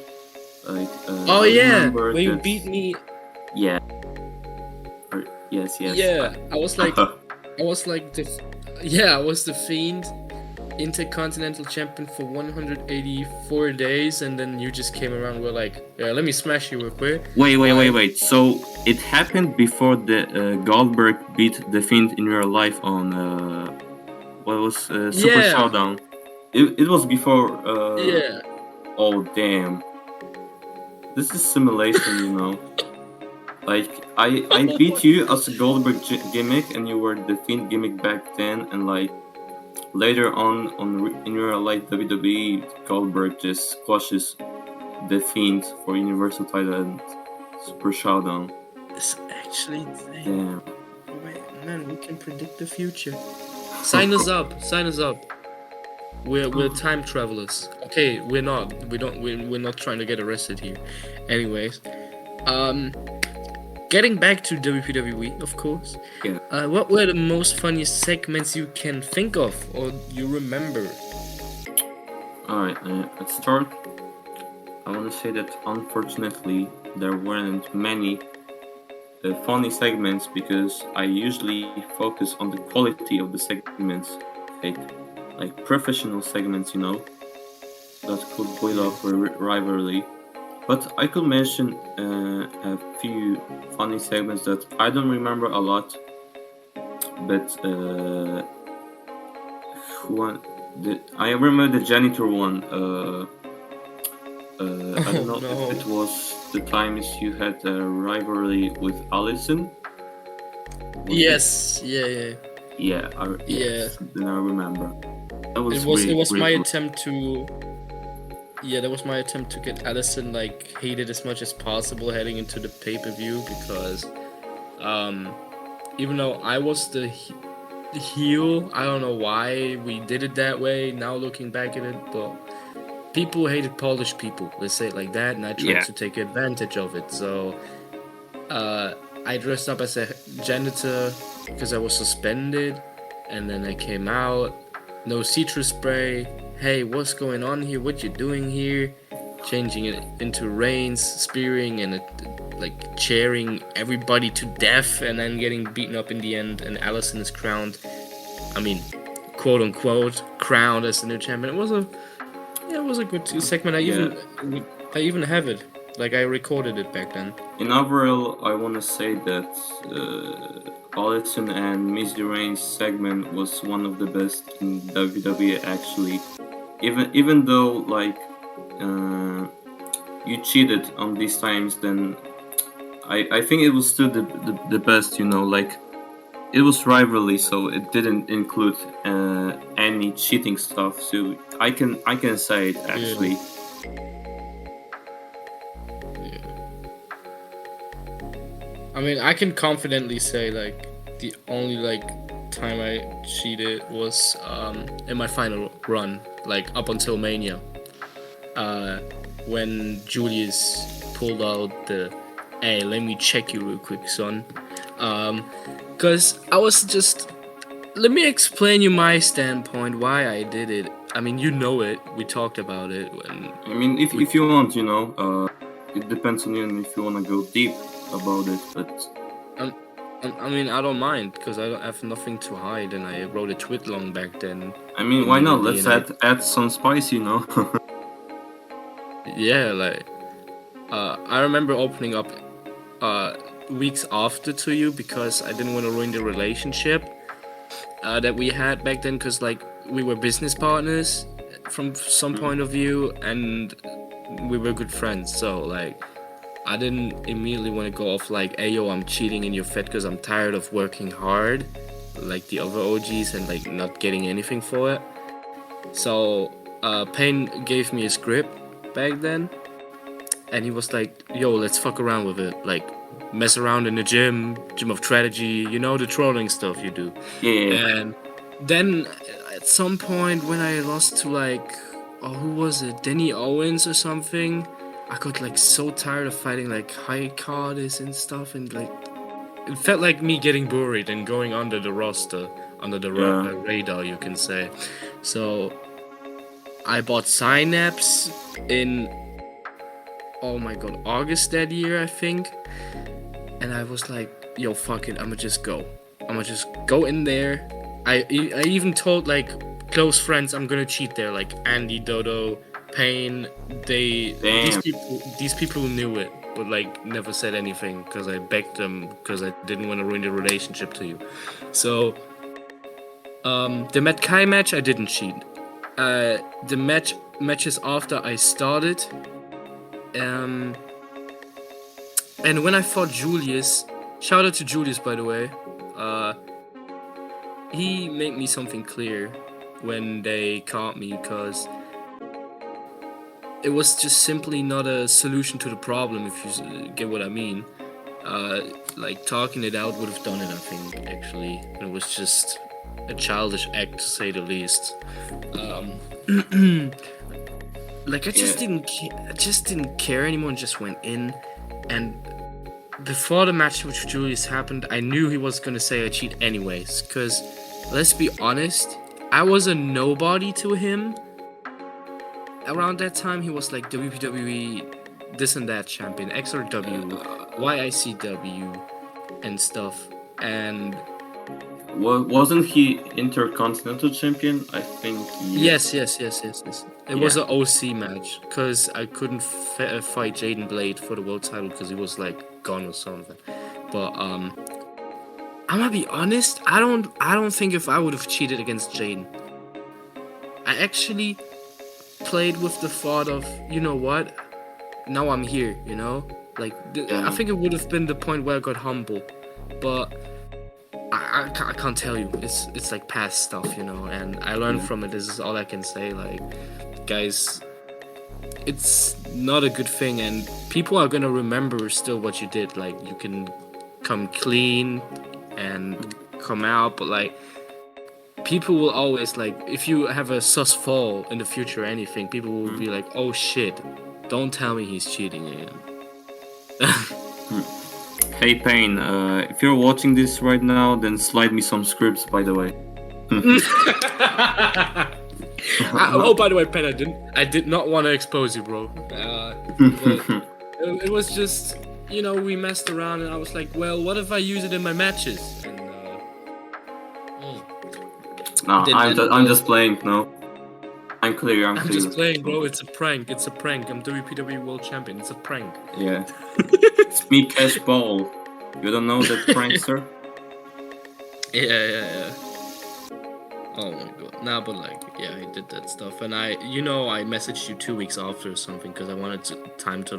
Like. When you beat me. Yeah. Yes. Yeah, I was the Fiend, Intercontinental Champion for 184 days, and then you just came around. We're like, yeah, let me smash you real quick. Wait. So it happened before the Goldberg beat the Fiend in real life on Super Showdown. It was before. Oh damn! This is simulation, Like, I beat you as a Goldberg gimmick, and you were the Fiend gimmick back then, and like later on in real life WWE, Goldberg just squashes the Fiend for Universal title and Super Showdown. It's actually insane. Damn. Wait, man, we can predict the future. Sign us up. We're time travelers. Okay, we're not. We're not trying to get arrested here. Anyways, getting back to WPWE, of course. Yeah. What were the most funniest segments you can think of or you remember? Alright, let's start. I want to say that unfortunately there weren't many funny segments, because I usually focus on the quality of the segments, like professional segments, that could build up a rivalry. But I could mention a few funny segments that I don't remember a lot. But I remember the janitor one. I don't know if it was the times you had a rivalry with Allison. Yes, yeah. Then I remember. It was my attempt to. Yeah, that was my attempt to get Allison like hated as much as possible heading into the pay-per-view, because even though I was the heel, I don't know why we did it that way now looking back at it, but people hated Polish people, let's say it like that, and I tried to take advantage of it. So I dressed up as a janitor because I was suspended, and then I came out. No citrus spray. Hey, what's going on here? What you doing here? Changing it into reigns, spearing, and like cheering everybody to death, and then getting beaten up in the end. And Allison is crowned. I mean, quote unquote, crowned as the new champion. It was a good segment. I even have it. Like, I recorded it back then. In overall, I want to say that Allison and Mizzy Reigns segment was one of the best in WWE actually. Even though like you cheated on these times, then I think it was still the best. You know, like it was rivalry, so it didn't include any cheating stuff. So I can say it actually. I mean, I can confidently say, like, the only, like, time I cheated was in my final run, like, up until Mania. When Julius pulled out the, hey, let me check you real quick, son. Because I was just... Let me explain you my standpoint, why I did it. I mean, you know it. We talked about it. I mean, if you want, you know, it depends on you and if you want to go deep about it, but I mean, I don't mind because I don't have nothing to hide, and I wrote a tweet long back then. I mean, why not? Let's add some spice, you know. Yeah, like I remember opening up weeks after to you because I didn't want to ruin the relationship that we had back then, because like we were business partners from some point of view, and we were good friends, so like I didn't immediately want to go off like, hey yo, I'm cheating in your fed because I'm tired of working hard like the other OGs and like not getting anything for it. So Payne gave me a script back then, and he was like, yo, let's fuck around with it, like mess around in the gym of strategy, you know, the trolling stuff you do. Yeah. And then at some point when I lost to like, who was it, Danny Owens or something, I got like so tired of fighting like high carders and stuff, and like it felt like me getting buried and going under the roster, under the radar, you can say. So I bought Synapse in, oh my god, August that year, I think. And I was like, yo, fuck it, I'ma just go in there. I even told like close friends I'm gonna cheat there, like Andy, Dodo, Payne. These people knew it, but like never said anything because I begged them because I didn't want to ruin the relationship to you. So the Matt Kai match, I didn't cheat. The matches after I started, and when I fought Julius, shout out to Julius by the way, he made me something clear when they caught me, because it was just simply not a solution to the problem, if you get what I mean. Like talking it out would have done it, I think, actually. It was just a childish act, to say the least. Like I just didn't care anymore, and just went in. And before the match with Julius happened, I knew he was gonna say I cheat anyways, because let's be honest, I was a nobody to him. Around that time, he was like WPWE this and that champion, XRW, YICW, and stuff. And wasn't he Intercontinental Champion? I think. Yes. It was an OC match because I couldn't fight Jaiden Blade for the world title because he was like gone or something. But I'm gonna be honest. I don't think if I would have cheated against Jaiden. I actually played with the thought of, you know what, now I'm here, you know, like I think it would have been the point where I got humble, but I can't tell you, it's like past stuff, you know, and I learned from it. This is all I can say. Like, guys, it's not a good thing, and people are gonna remember still what you did. Like, you can come clean and come out, but like people will always, like, if you have a sus fall in the future or anything, people will be like, oh shit, don't tell me he's cheating again. Hey Payne, if you're watching this right now, then slide me some scripts, by the way. Oh, by the way, Pen, I did not want to expose you, bro. But it was just, we messed around, and I was like, well, what if I use it in my matches? And No, I'm just playing. No, I'm clear. I'm just playing, bro. It's a prank. I'm WPWE World Champion. It's a prank. Yeah. It's me, Keshyl. You don't know that prankster? Yeah. Oh my god. Nah, but he did that stuff, and I messaged you 2 weeks after or something because I wanted time to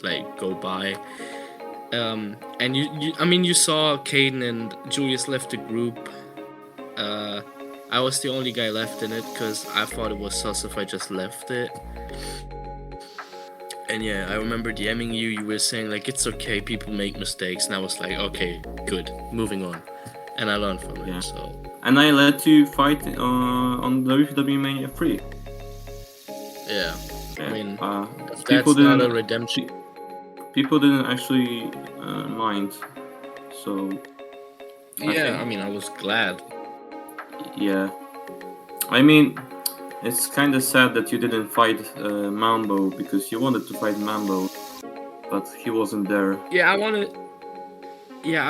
let go by. And you saw Caden and Julius left the group. I was the only guy left in it because I thought it was sus if I just left it. And yeah, I remember DMing you. You were saying it's okay, people make mistakes, and I was like, okay, good, moving on. And I learned from it. So. And I let you fight on WPWE Mania 3. Yeah. I mean, people that's not a redemption. People didn't actually mind. So. I was glad. Yeah. I mean, it's kind of sad that you didn't fight Mambo because you wanted to fight Mambo, but he wasn't there. Yeah, I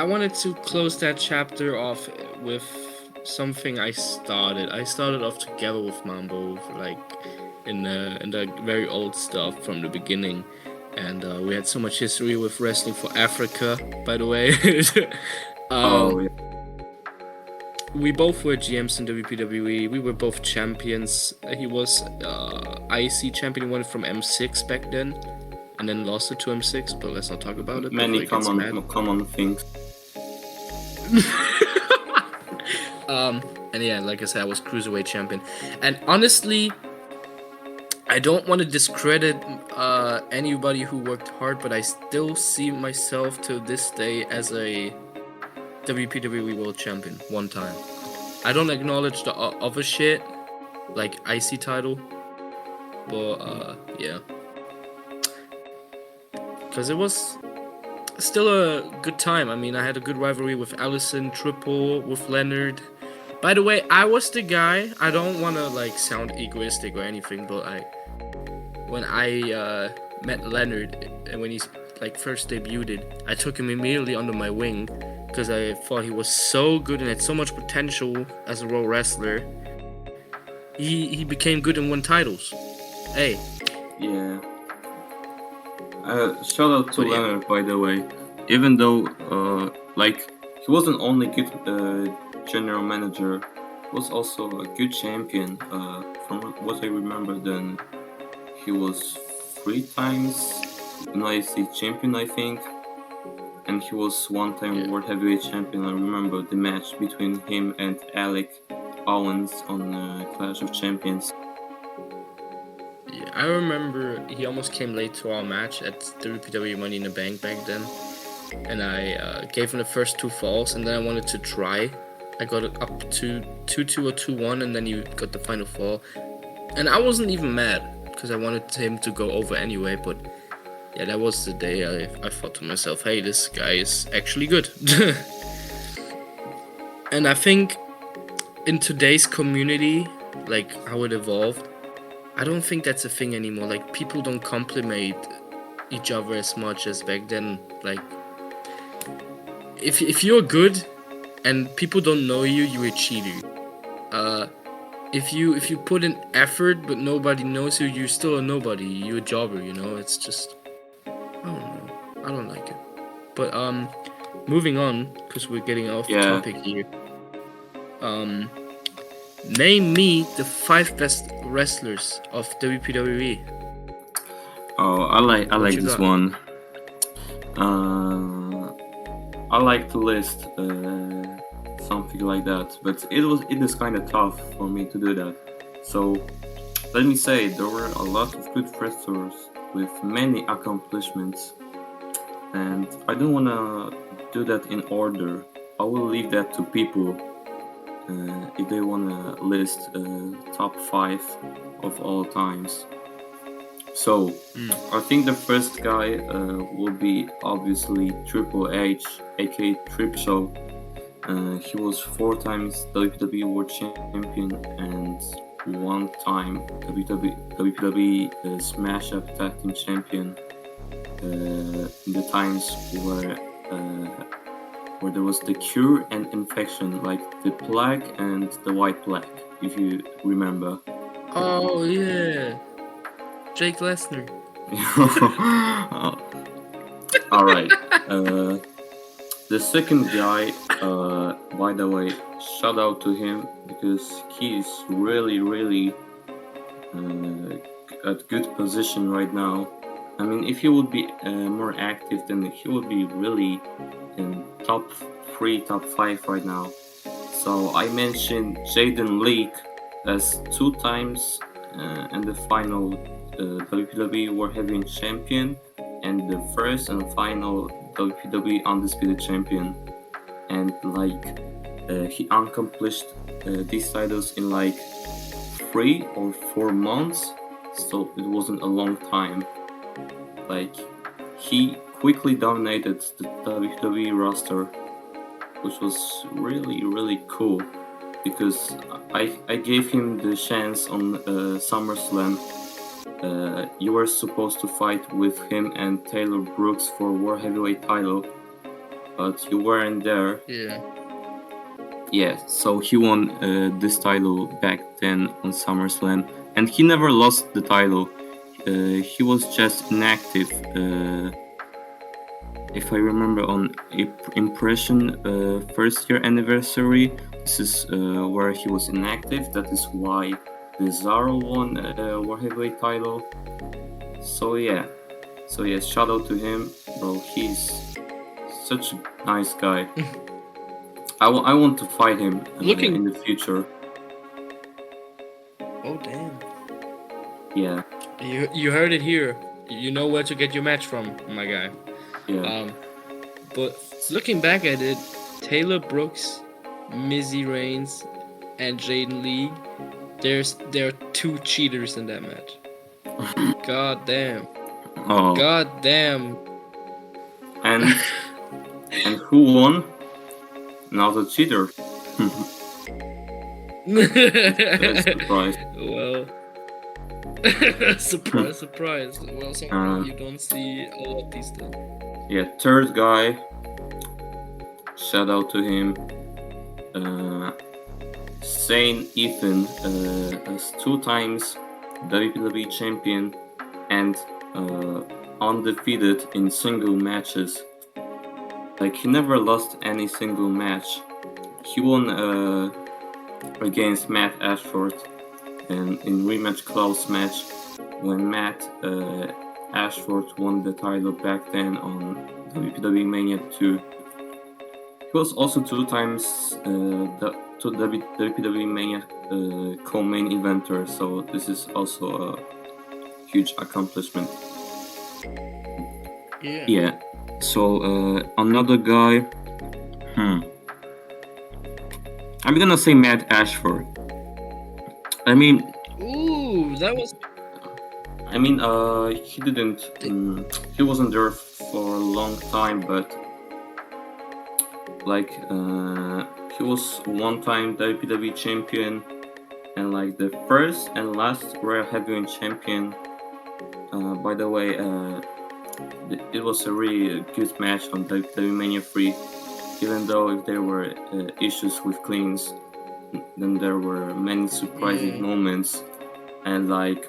wanted to close that chapter off with something I started. I started off together with Mambo, in the very old stuff from the beginning, and we had so much history with wrestling for Africa, by the way. Yeah. We both were GMs in WPWE. We were both champions. He was IC champion. He won from M6 back then, and then lost it to M6. But let's not talk about it. Many common things. And yeah, like I said, I was Cruiserweight Champion. And honestly, I don't want to discredit anybody who worked hard, but I still see myself to this day as a WPWE World Champion one time. I don't acknowledge the other shit, like IC title, but yeah. Because it was still a good time. I mean, I had a good rivalry with Allison, Triple, with Leonard. By the way, I was the guy, I don't want to sound egoistic or anything, but when I met Leonard and when he first debuted, I took him immediately under my wing because I thought he was so good and had so much potential as a Raw wrestler. He became good and won titles. Hey. Yeah. Shout out to Leonard, by the way. Even though, he wasn't only good general manager, he was also a good champion. From what I remember, then he was 3 times NIC champion, I think. And he was 1-time World Heavyweight Champion. I remember the match between him and Alec Owens on Clash of Champions. Yeah, I remember he almost came late to our match at WPWE Money in the Bank back then. And I gave him the first 2 falls, and then I wanted to try. I got it up to 2-2 or 2-1, and then he got the final fall. And I wasn't even mad, because I wanted him to go over anyway, but yeah, that was the day I thought to myself, hey, this guy is actually good. And I think in today's community, how it evolved, I don't think that's a thing anymore. People don't compliment each other as much as back then. If you're good and people don't know you, you're a cheater. If you put in effort but nobody knows you, you're still a nobody. You're a jobber, It's just, I don't know. I don't like it. But moving on, because we're getting off topic here. Name me the 5 best wrestlers of WPWE. Oh, I like this one. I like to list something like that, but it is kind of tough for me to do that. So let me say there were a lot of good wrestlers with many accomplishments, and I don't want to do that in order. I will leave that to people if they want to list top 5 of all times. So Mm. I think the first guy will be obviously Triple H, aka Trip Show. He was 4 times WWE World Champion and 1 time WWE Smash Up Tag Team Champion. In the times where there was the Cure and Infection, like the Plague and the White Plague, if you remember. Oh yeah, Jake Lesnar. All right. The second guy, by the way, shout out to him because he's really at good position right now. I mean, if he would be more active, then he would be really in top 3, top 5 right now. So I mentioned Jaiden League as 2 times and the final WPWE World Heavyweight Champion and the first and final WPWE Undisputed Champion. And like he accomplished these titles in like 3 or 4 months, so it wasn't a long time. Like he quickly dominated the WWE roster, which was really cool because I gave him the chance on SummerSlam. You were supposed to fight with him and Taylor Brooks for World Heavyweight title, but you weren't there. Yeah, so he won this title back then on SummerSlam, and he never lost the title. He was just inactive. If I remember, on Impression first year anniversary, this is where he was inactive. That is why Cesaro won World Heavyweight title. So yeah, shout out to him, bro. He's such a nice guy. I want to fight him in the future. Oh damn. Yeah. You heard it here. You know where to get your match from, my guy. Yeah. But looking back at it, Taylor Brooks, Mizzy Reigns, and Jaiden League, there are 2 cheaters in that match. God damn. Oh. God damn. And who won? Not a cheater. Surprise. Well, surprise. Well, somehow you don't see a lot of these things. Yeah, third guy. Shout out to him. Saint Ethan as 2 times WWE champion and undefeated in single matches. Like he never lost any single match. He won against Matt Ashford and in rematch close match when Matt Ashford won the title back then on WPWE Mania 2. He was also 2 times the WPWE Mania co-main eventer, so this is also a huge accomplishment. Yeah. So another guy. I'm gonna say Matt Ashford. I mean. Ooh, that was. I mean, he didn't. He wasn't there for a long time, but like he was 1 time WWE champion and like the first and last Royal Heavyweight champion. By the way, it was a really good match on WWE Mania 3. Even though if there were issues with cleans, then there were many surprising moments. And like,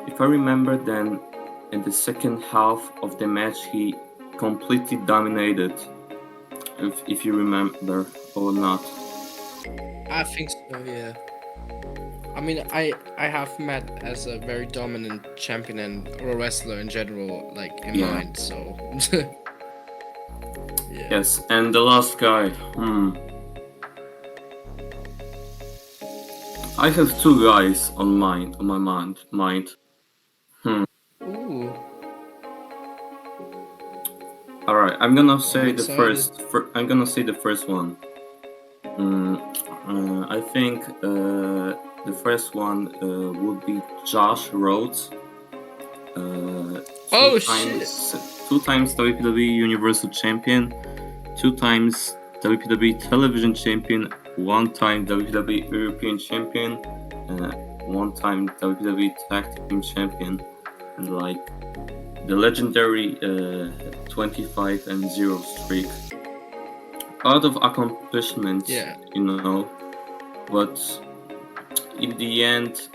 if I remember, then in the second half of the match, he completely dominated. If you remember or not. I think so, yeah. I mean, I have Matt as a very dominant champion and a wrestler in general, like in mind. So. Yeah. Yes, and the last guy. I have 2 guys on my mind. Ooh. All right, I'm gonna say the first. I'm gonna say the first one. I think the first one would be Josh Rhodes. Oh shit! Two times WPWE Universal Champion, two times WPWE Television Champion, one time WWE European Champion, one time WWE Tag Team Champion, and like the legendary 25-0 streak. A lot of accomplishments, you know, but in the end,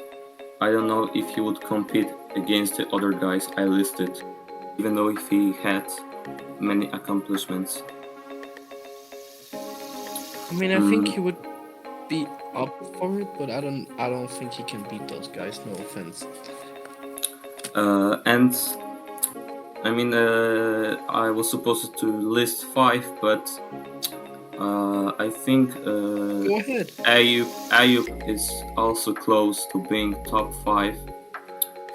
I don't know if he would compete against the other guys I listed, even though if he had many accomplishments. I mean, I think he would be up for it, but I don't think he can beat those guys. No offense. And I mean, I was supposed to list 5, but I think Go ahead. Ayub is also close to being top 5. He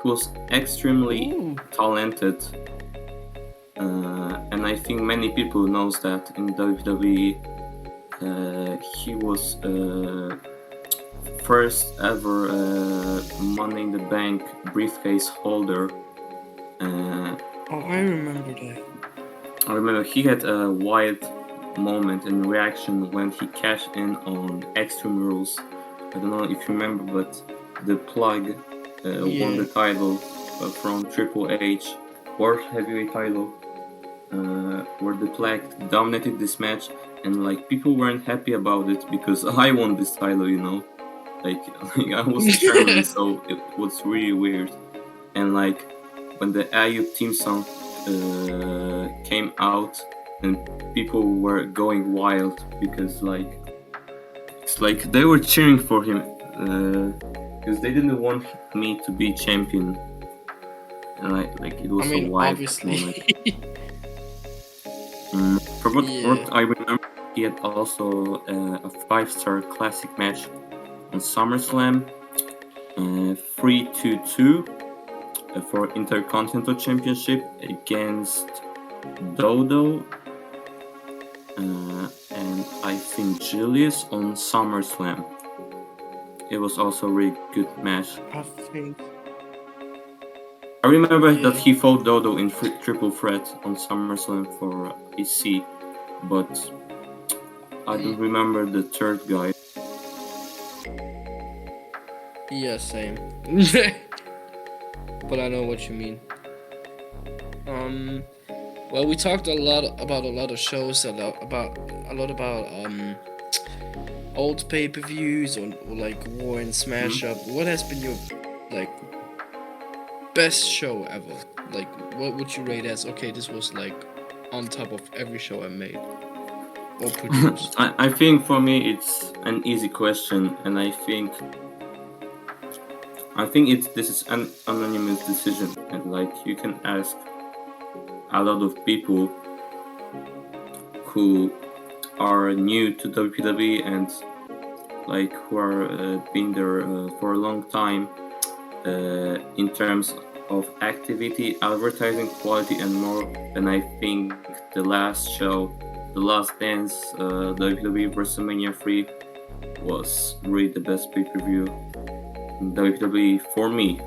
was extremely talented, and I think many people knows that in WWE. He was first ever Money in the Bank briefcase holder. I remember that. I remember he had a wild moment and reaction when he cashed in on Extreme Rules. I don't know if you remember, but the Plug won the title from Triple H, World Heavyweight title, where the Plug dominated this match, and like people weren't happy about it because I won this title, you know. Like I was determined, so it was really weird. And like when the Ayub theme song came out, and people were going wild because like it's like they were cheering for him because they didn't want me to be champion, and like it was a wild moment. From what I remember, he had also a 5-star classic match on SummerSlam, 3-2-2 for Intercontinental Championship against Dodo and I think Julius on SummerSlam. It was also a really good match. I remember that he fought Dodo in Triple Threat on SummerSlam for EC, but I don't remember the third guy. Yeah, same. But I know what you mean. Well, we talked a lot of shows, a lot about old pay-per-views or like War and Smash Up. What has been your like best show ever? Like, what would you rate as? Okay, this was like on top of every show I made or produced. I think for me it's an easy question, and I think this is an anonymous decision, and like you can ask a lot of people who are new to WWE and like who are been there for a long time in terms of activity, advertising quality, and more. And I think the last show, The Last Dance, WWE WrestleMania 3 was really the best pay-per-view in WWE for me.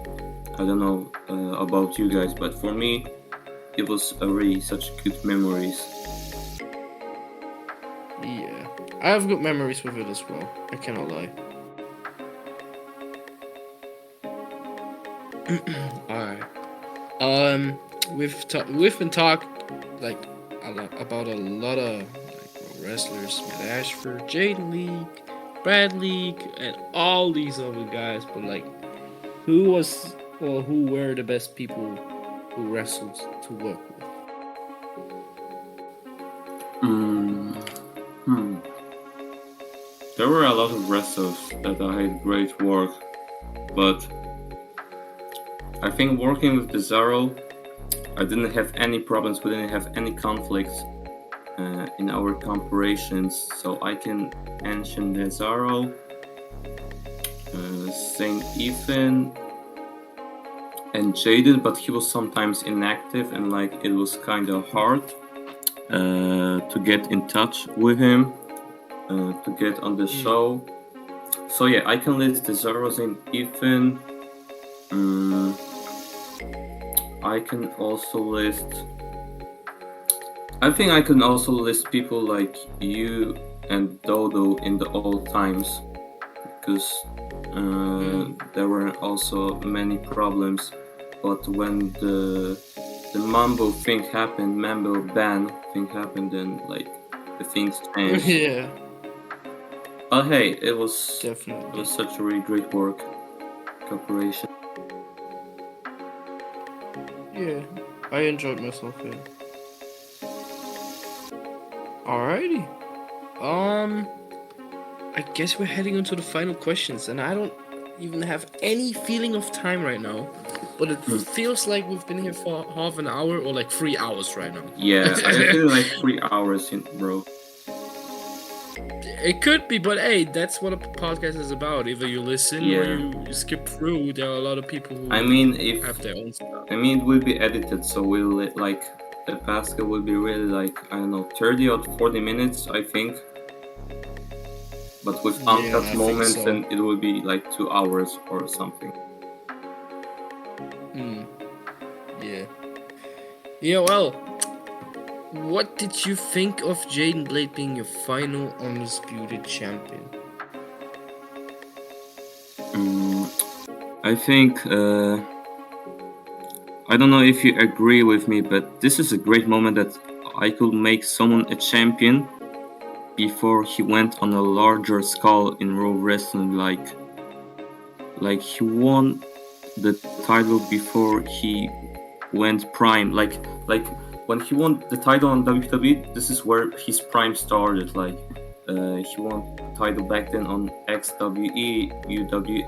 I don't know about you guys, but for me it was really such good memories. Yeah, I have good memories with it as well. I cannot lie. Alright. We've been talking like about a lot of like wrestlers, Matt Ashford, Jaiden League, Brad League, and all these other guys. But like, who were the best people who wrestled to work with? There were a lot of wrestlers that I had great work, but I think working with Cesaro, I didn't have any problems. We didn't have any conflicts in our comparisons, so I can mention Cesaro, Saint Ethan, and Jaiden, but he was sometimes inactive, and like it was kind of hard to get in touch with him, to get on the show. So yeah, I can list Cesaro, Saint Ethan, I can also list. I think I can also list people like you and Dodo in the old times, because there were also many problems. But when the Mambo thing happened, Mambo ban thing happened, then like the things changed. Yeah, But hey, it was definitely. such a really great work, cooperation. Yeah, I enjoyed myself here. Alrighty. I guess we're heading into the final questions, and I don't even have any feeling of time right now. But it feels like we've been here for half an hour or like 3 hours right now. Yeah, I feel like 3 hours, bro. It could be, but hey, that's what a podcast is about. Either you listen or you skip through. There are a lot of people who have their own stuff. I mean, it will be edited, so we'll like the Pascal will be really like, I don't know, 30 or 40 minutes, I think. But with uncut moments, then it will be like 2 hours or something. Yeah. Yeah, well, what did you think of Jaiden Blade being your final Undisputed Champion? I think, I don't know if you agree with me, but this is a great moment that I could make someone a champion before he went on a larger scale in Raw wrestling. Like he won the title before he went prime. Like when he won the title on WWE, this is where his prime started. Like he won the title back then on XWE, UDW.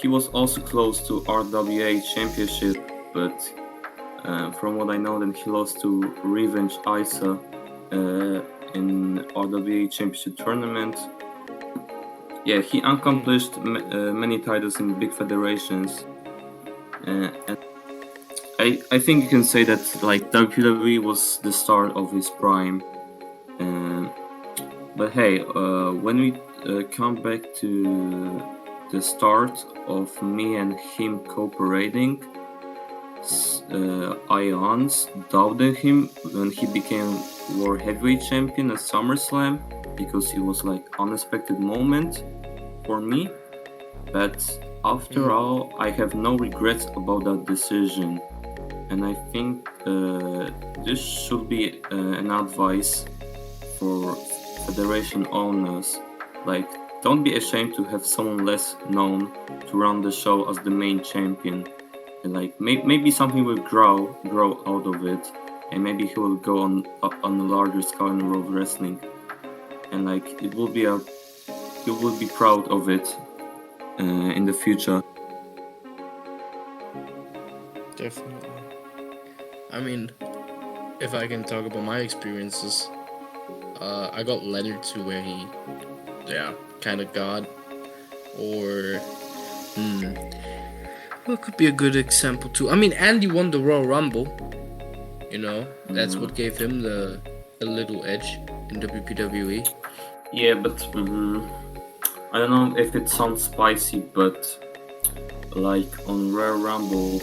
He was also close to RWA Championship, but from what I know, then he lost to Revenge Isa in RWA Championship tournament. Yeah, he accomplished many titles in big federations, and I think you can say that like WWE was the start of his prime. But hey, when we come back to the start of me and him cooperating, Ions doubted him when he became World Heavyweight Champion at SummerSlam, because it was like unexpected moment for me. But after all, I have no regrets about that decision, and I think this should be an advice for federation owners. Like, don't be ashamed to have someone less known to run the show as the main champion. And like maybe something will grow out of it, and maybe he will go on a larger scale in world wrestling, and like you will be proud of it in the future. Definitely. I mean, if I can talk about my experiences, I got Leonard to where he, kind of got, or what could be a good example too? I mean, Andy won the Royal Rumble. You know, that's what gave him the little edge in WPWE. Yeah, but I don't know if it sounds spicy, but like on Royal Rumble,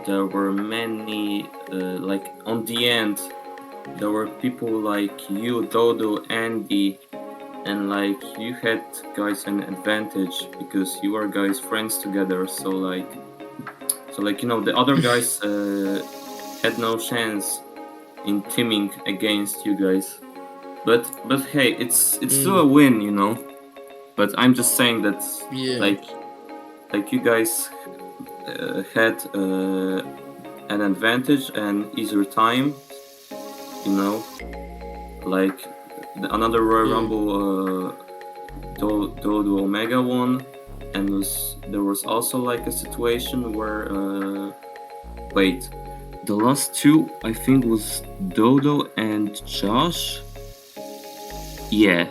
there were many, like on the end, there were people like you, Dodo, Andy, and like you had guys an advantage because you were guys friends together. So like the other guys had no chance in teaming against you guys. But hey, it's still a win, you know. But I'm just saying that like you guys had an advantage and easier time, you know. Like another Royal Rumble, Dodo Omega won, and there was also like a situation where the last two I think was Dodo and Josh. Yeah,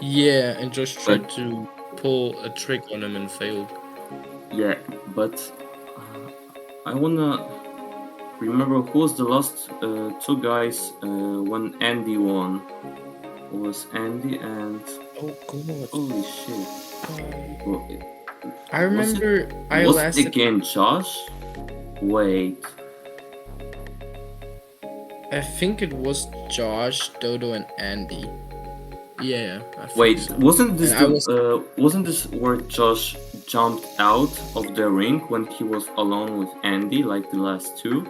and Josh tried to pull a trick on him and failed. Yeah, but I wanna remember who was the last two guys when Andy won. It was Andy and... Oh god. Holy shit. Well, I Was it remember I was it lasted. again Josh? Wait. I think it was Josh, Dodo, and Andy. Yeah, I think Wait, so. wasn't this And I was. wasn't this where Josh jumped out of the ring when he was alone with Andy, like the last two?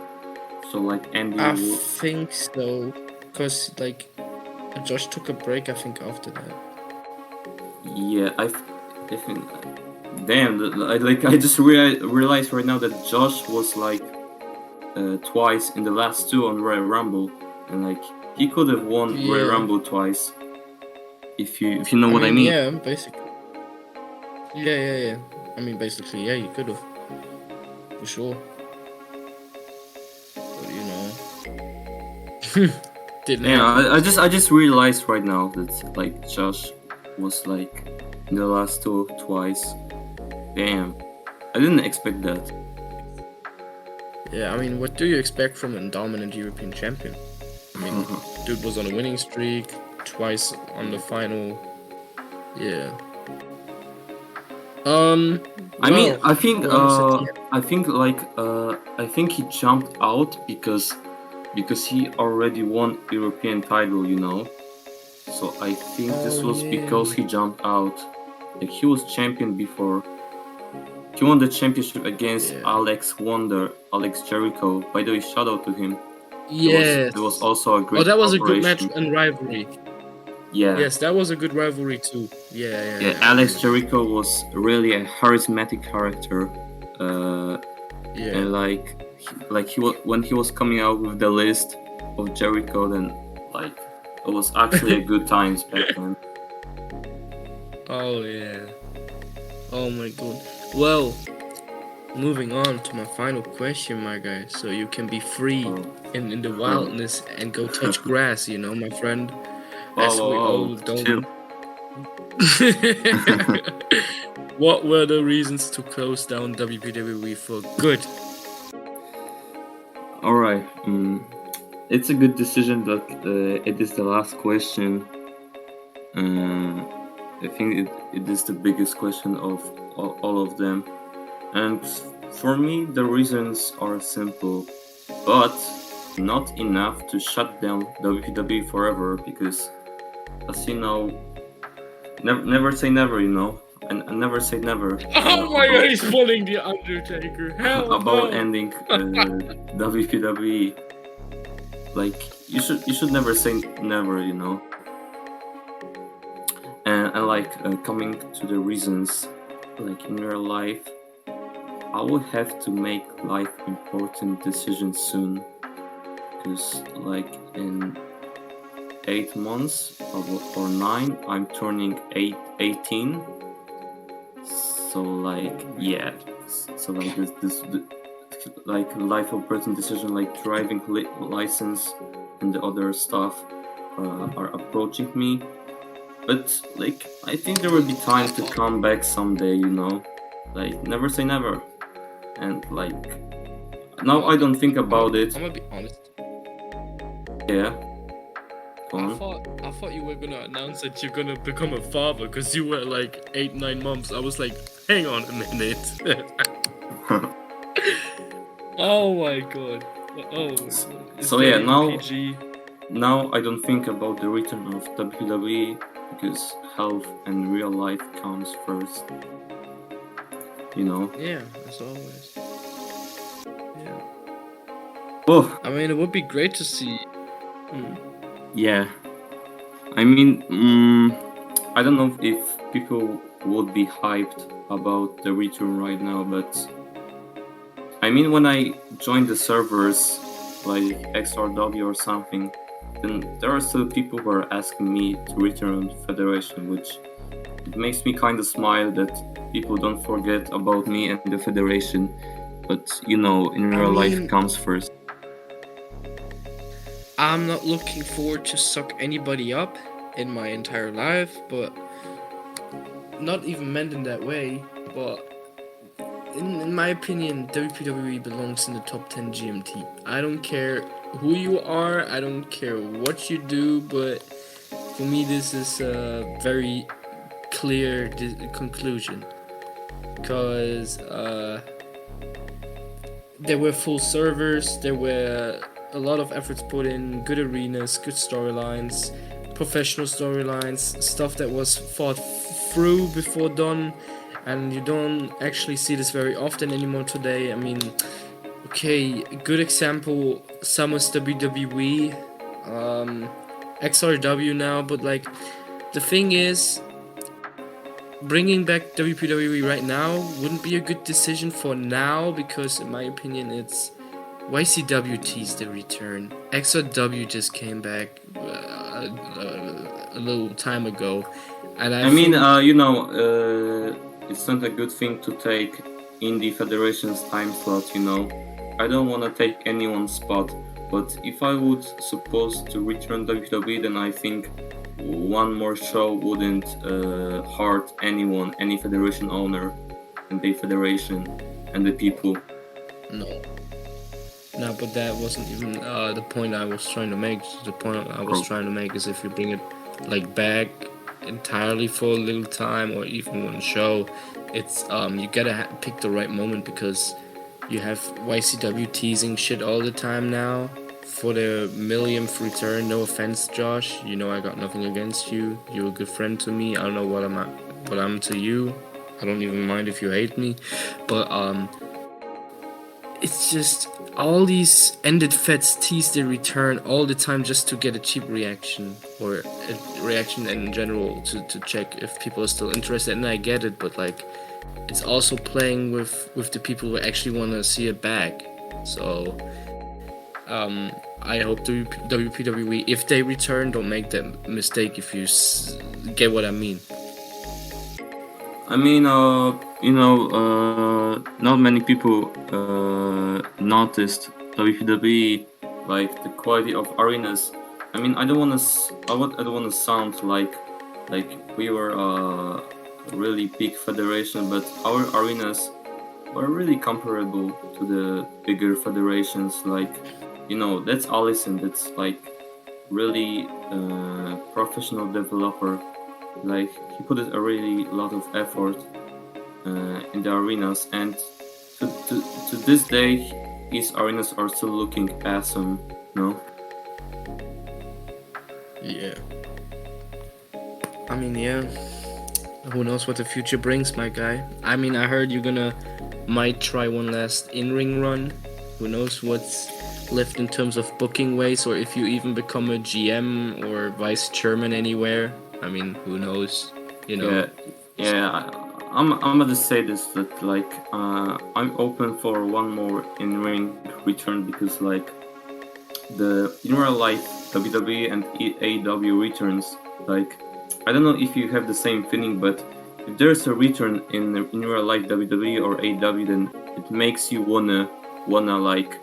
So like Andy I would. think so, cause like Josh took a break. I think after that. Yeah, I think. Damn, I just realized right now that Josh was like twice in the last two on Royal Rumble, and like he could have won Royal Yeah. Rumble twice. If you know what I mean. Yeah, basically. Yeah. I mean, basically, yeah, you could have, for sure. But you know, didn't Yeah, happen. I just realized right now that like Josh was like in the last two twice. Damn, I didn't expect that. Yeah, I mean, what do you expect from a dominant European champion? I mean, dude was on a winning streak, twice on the final. Yeah. I mean, I think we're almost at the end. I think he jumped out because he already won European title, you know. So I think this Oh, was yeah. because he jumped out. Like he was champion before. He won the championship against Alex Jericho. By the way, shout out to him. Yes. It was also a great that was a good match cooperation. and rivalry. Yeah. Yes, that was a good rivalry too. Yeah. Alex Jericho was really a charismatic character. And like he was when he was coming out with the list of Jericho, then like it was actually a good times back then. Oh yeah. Oh my god. Well, moving on to my final question, my guy. So you can be free in the wildness and go touch grass, you know, my friend. As we all don't. Chill. What were the reasons to close down WPWE for good? All right. It's a good decision, but it is the last question. I think it is the biggest question of all of them. And for me, the reasons are simple, but not enough to shut down WPWE forever, because, as you know, never say never, you know, and never say never. Oh my god, he's pulling the Undertaker. Hell about no. ending WPWE. Like you should never say never, you know. And like coming to the reasons, like in real life, I would have to make life important decisions soon, because like in 8 months or 9, I'm turning 18. So like yeah, so like this like life important decision like driving license and the other stuff are approaching me. But like I think there will be time to come back someday, you know. Like never say never. And like now I don't think about it. I'm gonna be honest. Yeah. I thought you were gonna announce that you're gonna become a father because you were like 8-9 months. I was like, hang on a minute. Oh my god. Oh. So yeah, now PG? Now I don't think about the return of WWE because health and real life comes first. You know? Yeah, as always. Yeah. Oh. I mean, it would be great to see. Yeah. I mean, I don't know if people would be hyped about the return right now, but I mean, when I joined the servers like XRW or something, then there are still people who are asking me to return to Federation, which it makes me kind of smile that people don't forget about me and the Federation. But you know, in real life comes first. I'm not looking forward to suck anybody up in my entire life, but not even meant in that way. But in my opinion, WPWE belongs in the top 10 GMT. I don't care who you are, I don't care what you do, but for me this is a very clear conclusion. because there were full servers, there were a lot of efforts put in, good arenas, good storylines, professional storylines, stuff that was thought through before done, and you don't actually see this very often anymore today. I mean, okay, good example, Summer's WWE, XRW now, but like, the thing is, bringing back WPWE right now wouldn't be a good decision for now, because in my opinion it's YCW teased the return. XRW just came back a little time ago, and I mean, think, it's not a good thing to take indie federation's time slot. I don't want to take anyone's spot, but if I would supposed to return WWE, then I think one more show wouldn't hurt anyone, any federation owner, and the federation and the people. No, but that wasn't even the point I was trying to make. The point I was trying to make is if you bring it like back entirely for a little time or even one show, it's you gotta pick the right moment, because you have YCW teasing shit all the time now for their millionth return. No offense, Josh. I got nothing against you. You're a good friend to me. I don't know what I'm to you. I don't even mind if you hate me, but it's just all these ended feds tease their return all the time just to get a cheap reaction, or a reaction in general to check if people are still interested. And I get it, but like, it's also playing with the people who actually want to see it back. So I hope the WPWE, if they return, don't make that mistake, if you get what I mean. I mean, not many people noticed WPWE, like the quality of arenas. I mean, I don't want to sound like we were a really big federation, but our arenas were really comparable to the bigger federations. Like, that's Allison. That's like really professional developer. Like, he put a really lot of effort in the arenas, and to this day his arenas are still looking awesome. Yeah, I mean, yeah, who knows what the future brings, my guy. I mean, I heard you're might try one last in-ring run. Who knows what's left in terms of booking ways, or if you even become a GM or vice chairman anywhere. I mean, who knows? Yeah. I'm gonna say this, that like I'm open for one more in-ring return, because like the in real life WWE and AEW returns, like I don't know if you have the same feeling, but if there's a return in real life WWE or AEW, then it makes you wanna like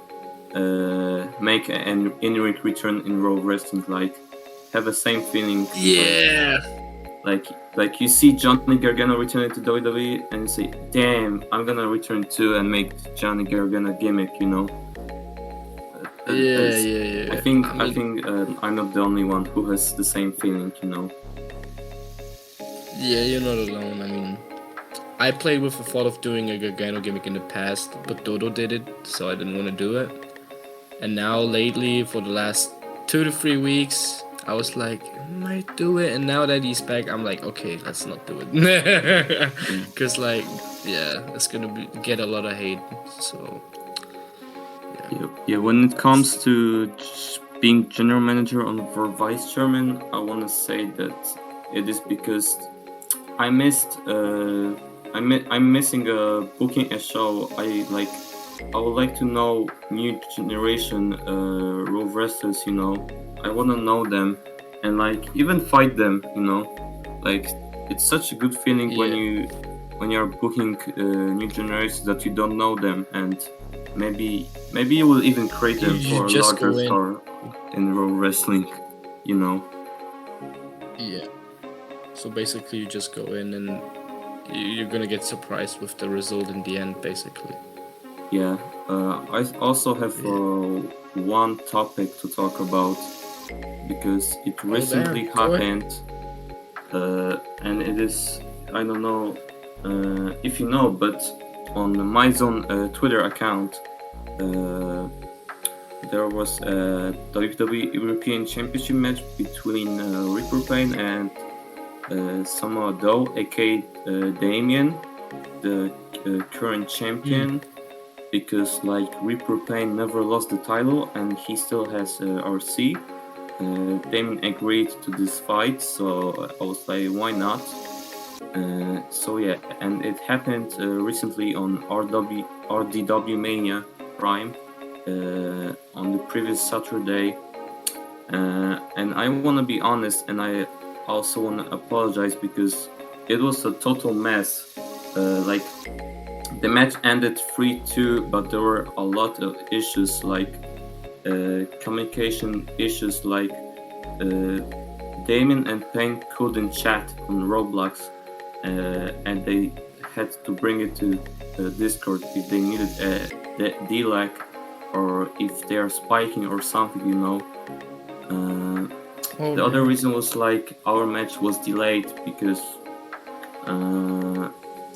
make an in-ring return in Raw wrestling, like have the same feeling. Yeah. Like you see Johnny Gargano returning to WWE and you say, damn, I'm gonna return too and make Johnny Gargano gimmick, Yeah. I think I'm not the only one who has the same feeling, Yeah, you're not alone. I mean, I played with the thought of doing a Gargano gimmick in the past, but Dodo did it, so I didn't want to do it. And now lately, for the last 2 to 3 weeks, I was like, I might do it. And now that he's back, I'm like, okay, let's not do it. Because like, yeah, it's gonna get a lot of hate. So yeah, when it comes to being general manager or vice chairman, I want to say that it is because I'm missing booking a show. I would like to know new generation Raw wrestlers. I want to know them and like even fight them. Like it's such a good feeling when you're booking new generations that you don't know them, and maybe you will even create them for a larger star in Raw wrestling. Yeah. So basically, you just go in and you're gonna get surprised with the result in the end, basically. Yeah. I also have one topic to talk about, because it recently happened, and it is, I don't know if you know, but on my zone Twitter account, there was a WWE European Championship match between Ripper Payne and Samoa Joe, aka Damien, the current champion, because like Ripper Payne never lost the title and he still has RC. Damien agreed to this fight, so I was like, why not? So yeah, and it happened recently on RDW Mania Prime on the previous Saturday. And I want to be honest, and I also want to apologize because it was a total mess. Like the match ended 3-2, but there were a lot of issues like communication issues, like Damien and Payne couldn't chat on Roblox, and they had to bring it to Discord if they needed a D-lag or if they are spiking or something, you know. The other reason was like our match was delayed because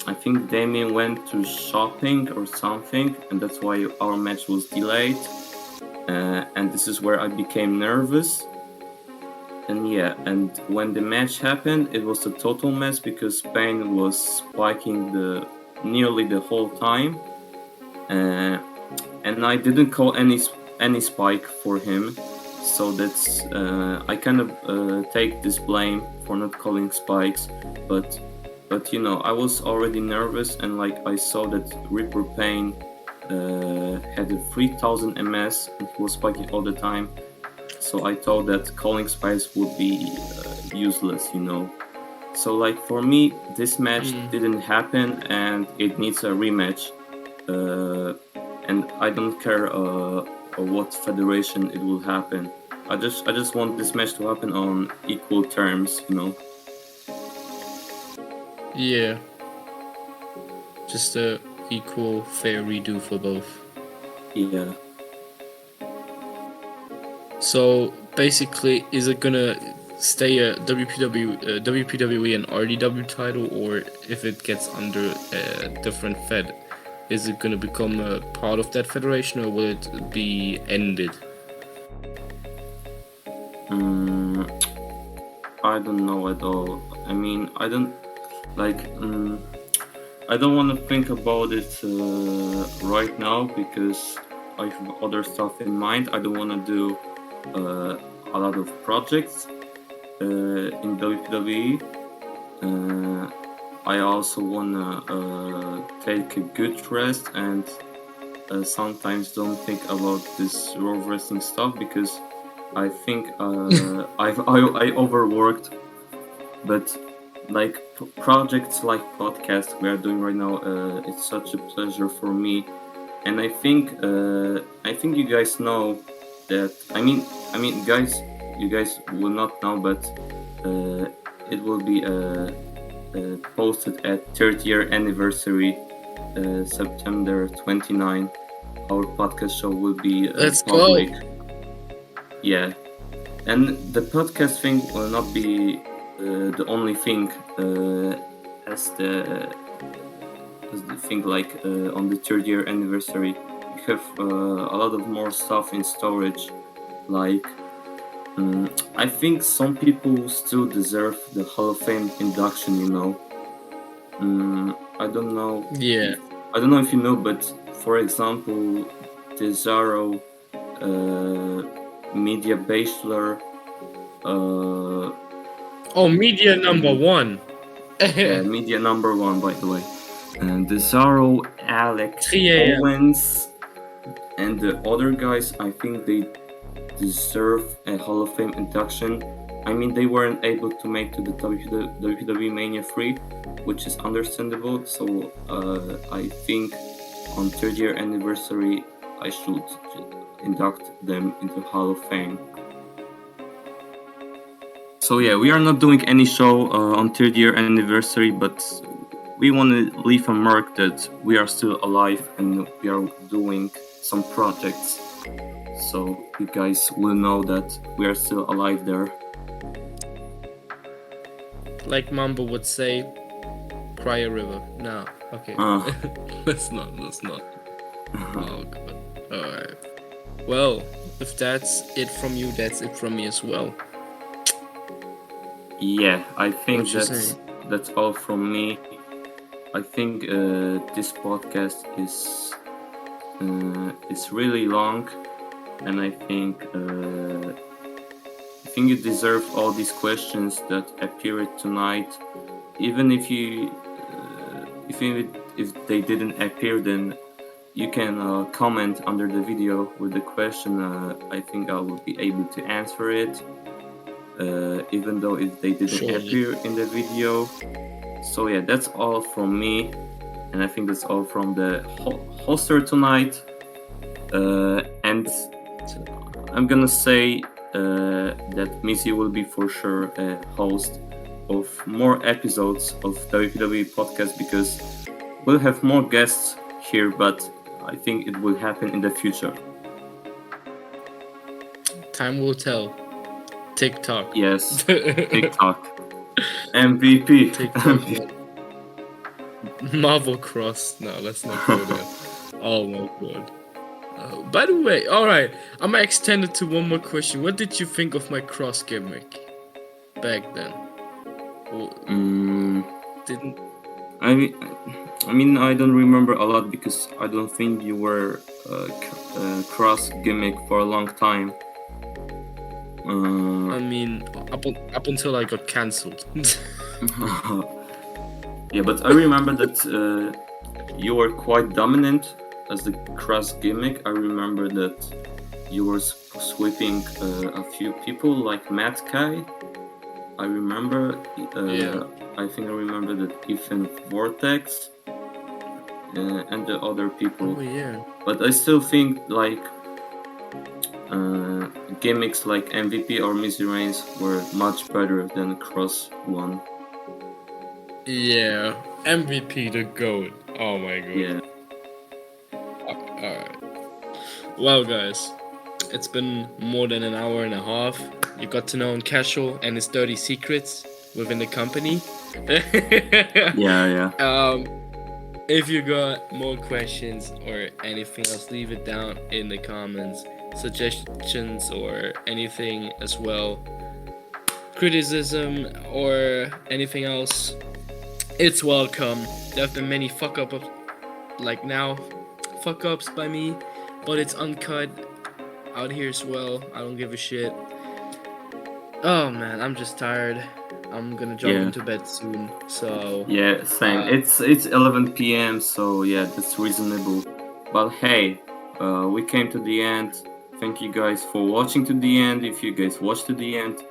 I think Damien went to shopping or something, and that's why our match was delayed. And this is where I became nervous. And yeah, and when the match happened, it was a total mess because Payne was spiking nearly the whole time, and I didn't call any spike for him. So that's I kind of take this blame for not calling spikes, but you know, I was already nervous, and like I saw that Ripper Payne had a 3000 MS and he was spiking all the time, so I thought that calling spikes would be useless, you know. So like for me, this match didn't happen and it needs a rematch, and I don't care what federation it will happen. I just want this match to happen on equal terms, you know. Yeah. Just a equal, fair redo for both. Yeah. So basically, is it gonna stay a WPWE and RDW title, or if it gets under a different fed, is it gonna become a part of that federation, or will it be ended? I don't know at all. I mean, I don't want to think about it right now because I have other stuff in mind. I don't want to do a lot of projects in WWE. I also want to take a good rest and sometimes don't think about this raw wrestling stuff because I think I overworked. But like projects like podcast we are doing right now, it's such a pleasure for me, and I think you guys know that. I mean, guys, you guys will not know, but it will be posted at 3rd year anniversary, September 29. Our podcast show will be public. Go. Yeah, and the podcast thing will not be the only thing as the thing like on the 3rd year anniversary. We have a lot of more stuff in storage. Like I think some people still deserve the Hall of Fame induction. You know, I don't know. Yeah. I don't know if you know, but for example, Cesaro, Media Bachelor. Media number one. Media number one, by the way. And Cesaro, Alex Owens, and the other guys, I think they deserve a Hall of Fame induction. I mean, they weren't able to make to the WWE Mania 3, which is understandable. So I think on 3rd year anniversary, I should induct them into Hall of Fame. So yeah, we are not doing any show on 3rd year anniversary, but we want to leave a mark that we are still alive and we are doing some projects. So you guys will know that we are still alive there. Like Mambo would say, cry a river. No, okay. Let's not. Oh god. Alright. Well, if that's it from you, that's it from me as well. Yeah, I think What you say? that's all from me. I think this podcast is really long, and I think you deserve all these questions that appeared tonight. Even if they didn't appear, then you can comment under the video with the question. I think I will be able to answer it, even though if they didn't appear in the video. So yeah, that's all from me, and I think that's all from the hoster tonight. And I'm gonna say that Mizzy will be for sure a host of more episodes of WPWE Podcast, because we'll have more guests here, but I think it will happen in the future. Time will tell. TikTok. Yes, TikTok. MVP. TikTok. Marvel Cross. No, let's not go there. Oh my god. By the way, alright, I'm gonna extend it to one more question. What did you think of my cross gimmick back then? Didn't I mean, I don't remember a lot because I don't think you were cross gimmick for a long time. I mean, up until I got cancelled. Yeah, but I remember that you were quite dominant as the cross gimmick. I remember that you were sweeping a few people like Matt Kai. I remember. I think I remember that Ethan Vortex and the other people. Oh yeah. But I still think like gimmicks like MVP or Mizzy Reigns were much better than the cross one. Yeah, MVP the GOAT. Oh my god. Yeah. Alright. Well, guys, it's been more than an hour and a half. You got to know Keshyl and his dirty secrets within the company. Yeah. If you got more questions or anything else, leave it down in the comments. Suggestions or anything as well. Criticism or anything else. It's welcome. There have been many fuck ups by me, but it's uncut out here as well. I don't give a shit. Oh man, I'm just tired. I'm gonna jump into bed soon. So yeah, same. It's 11 p.m. So yeah, that's reasonable. But hey, we came to the end. Thank you guys for watching to the end. If you guys watched to the end,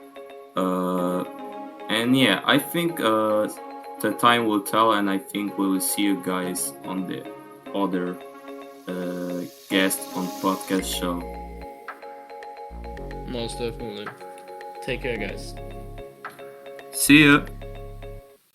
and yeah, I think the time will tell, and I think we will see you guys on the other guest on podcast show. Most definitely. Take care, guys. See ya.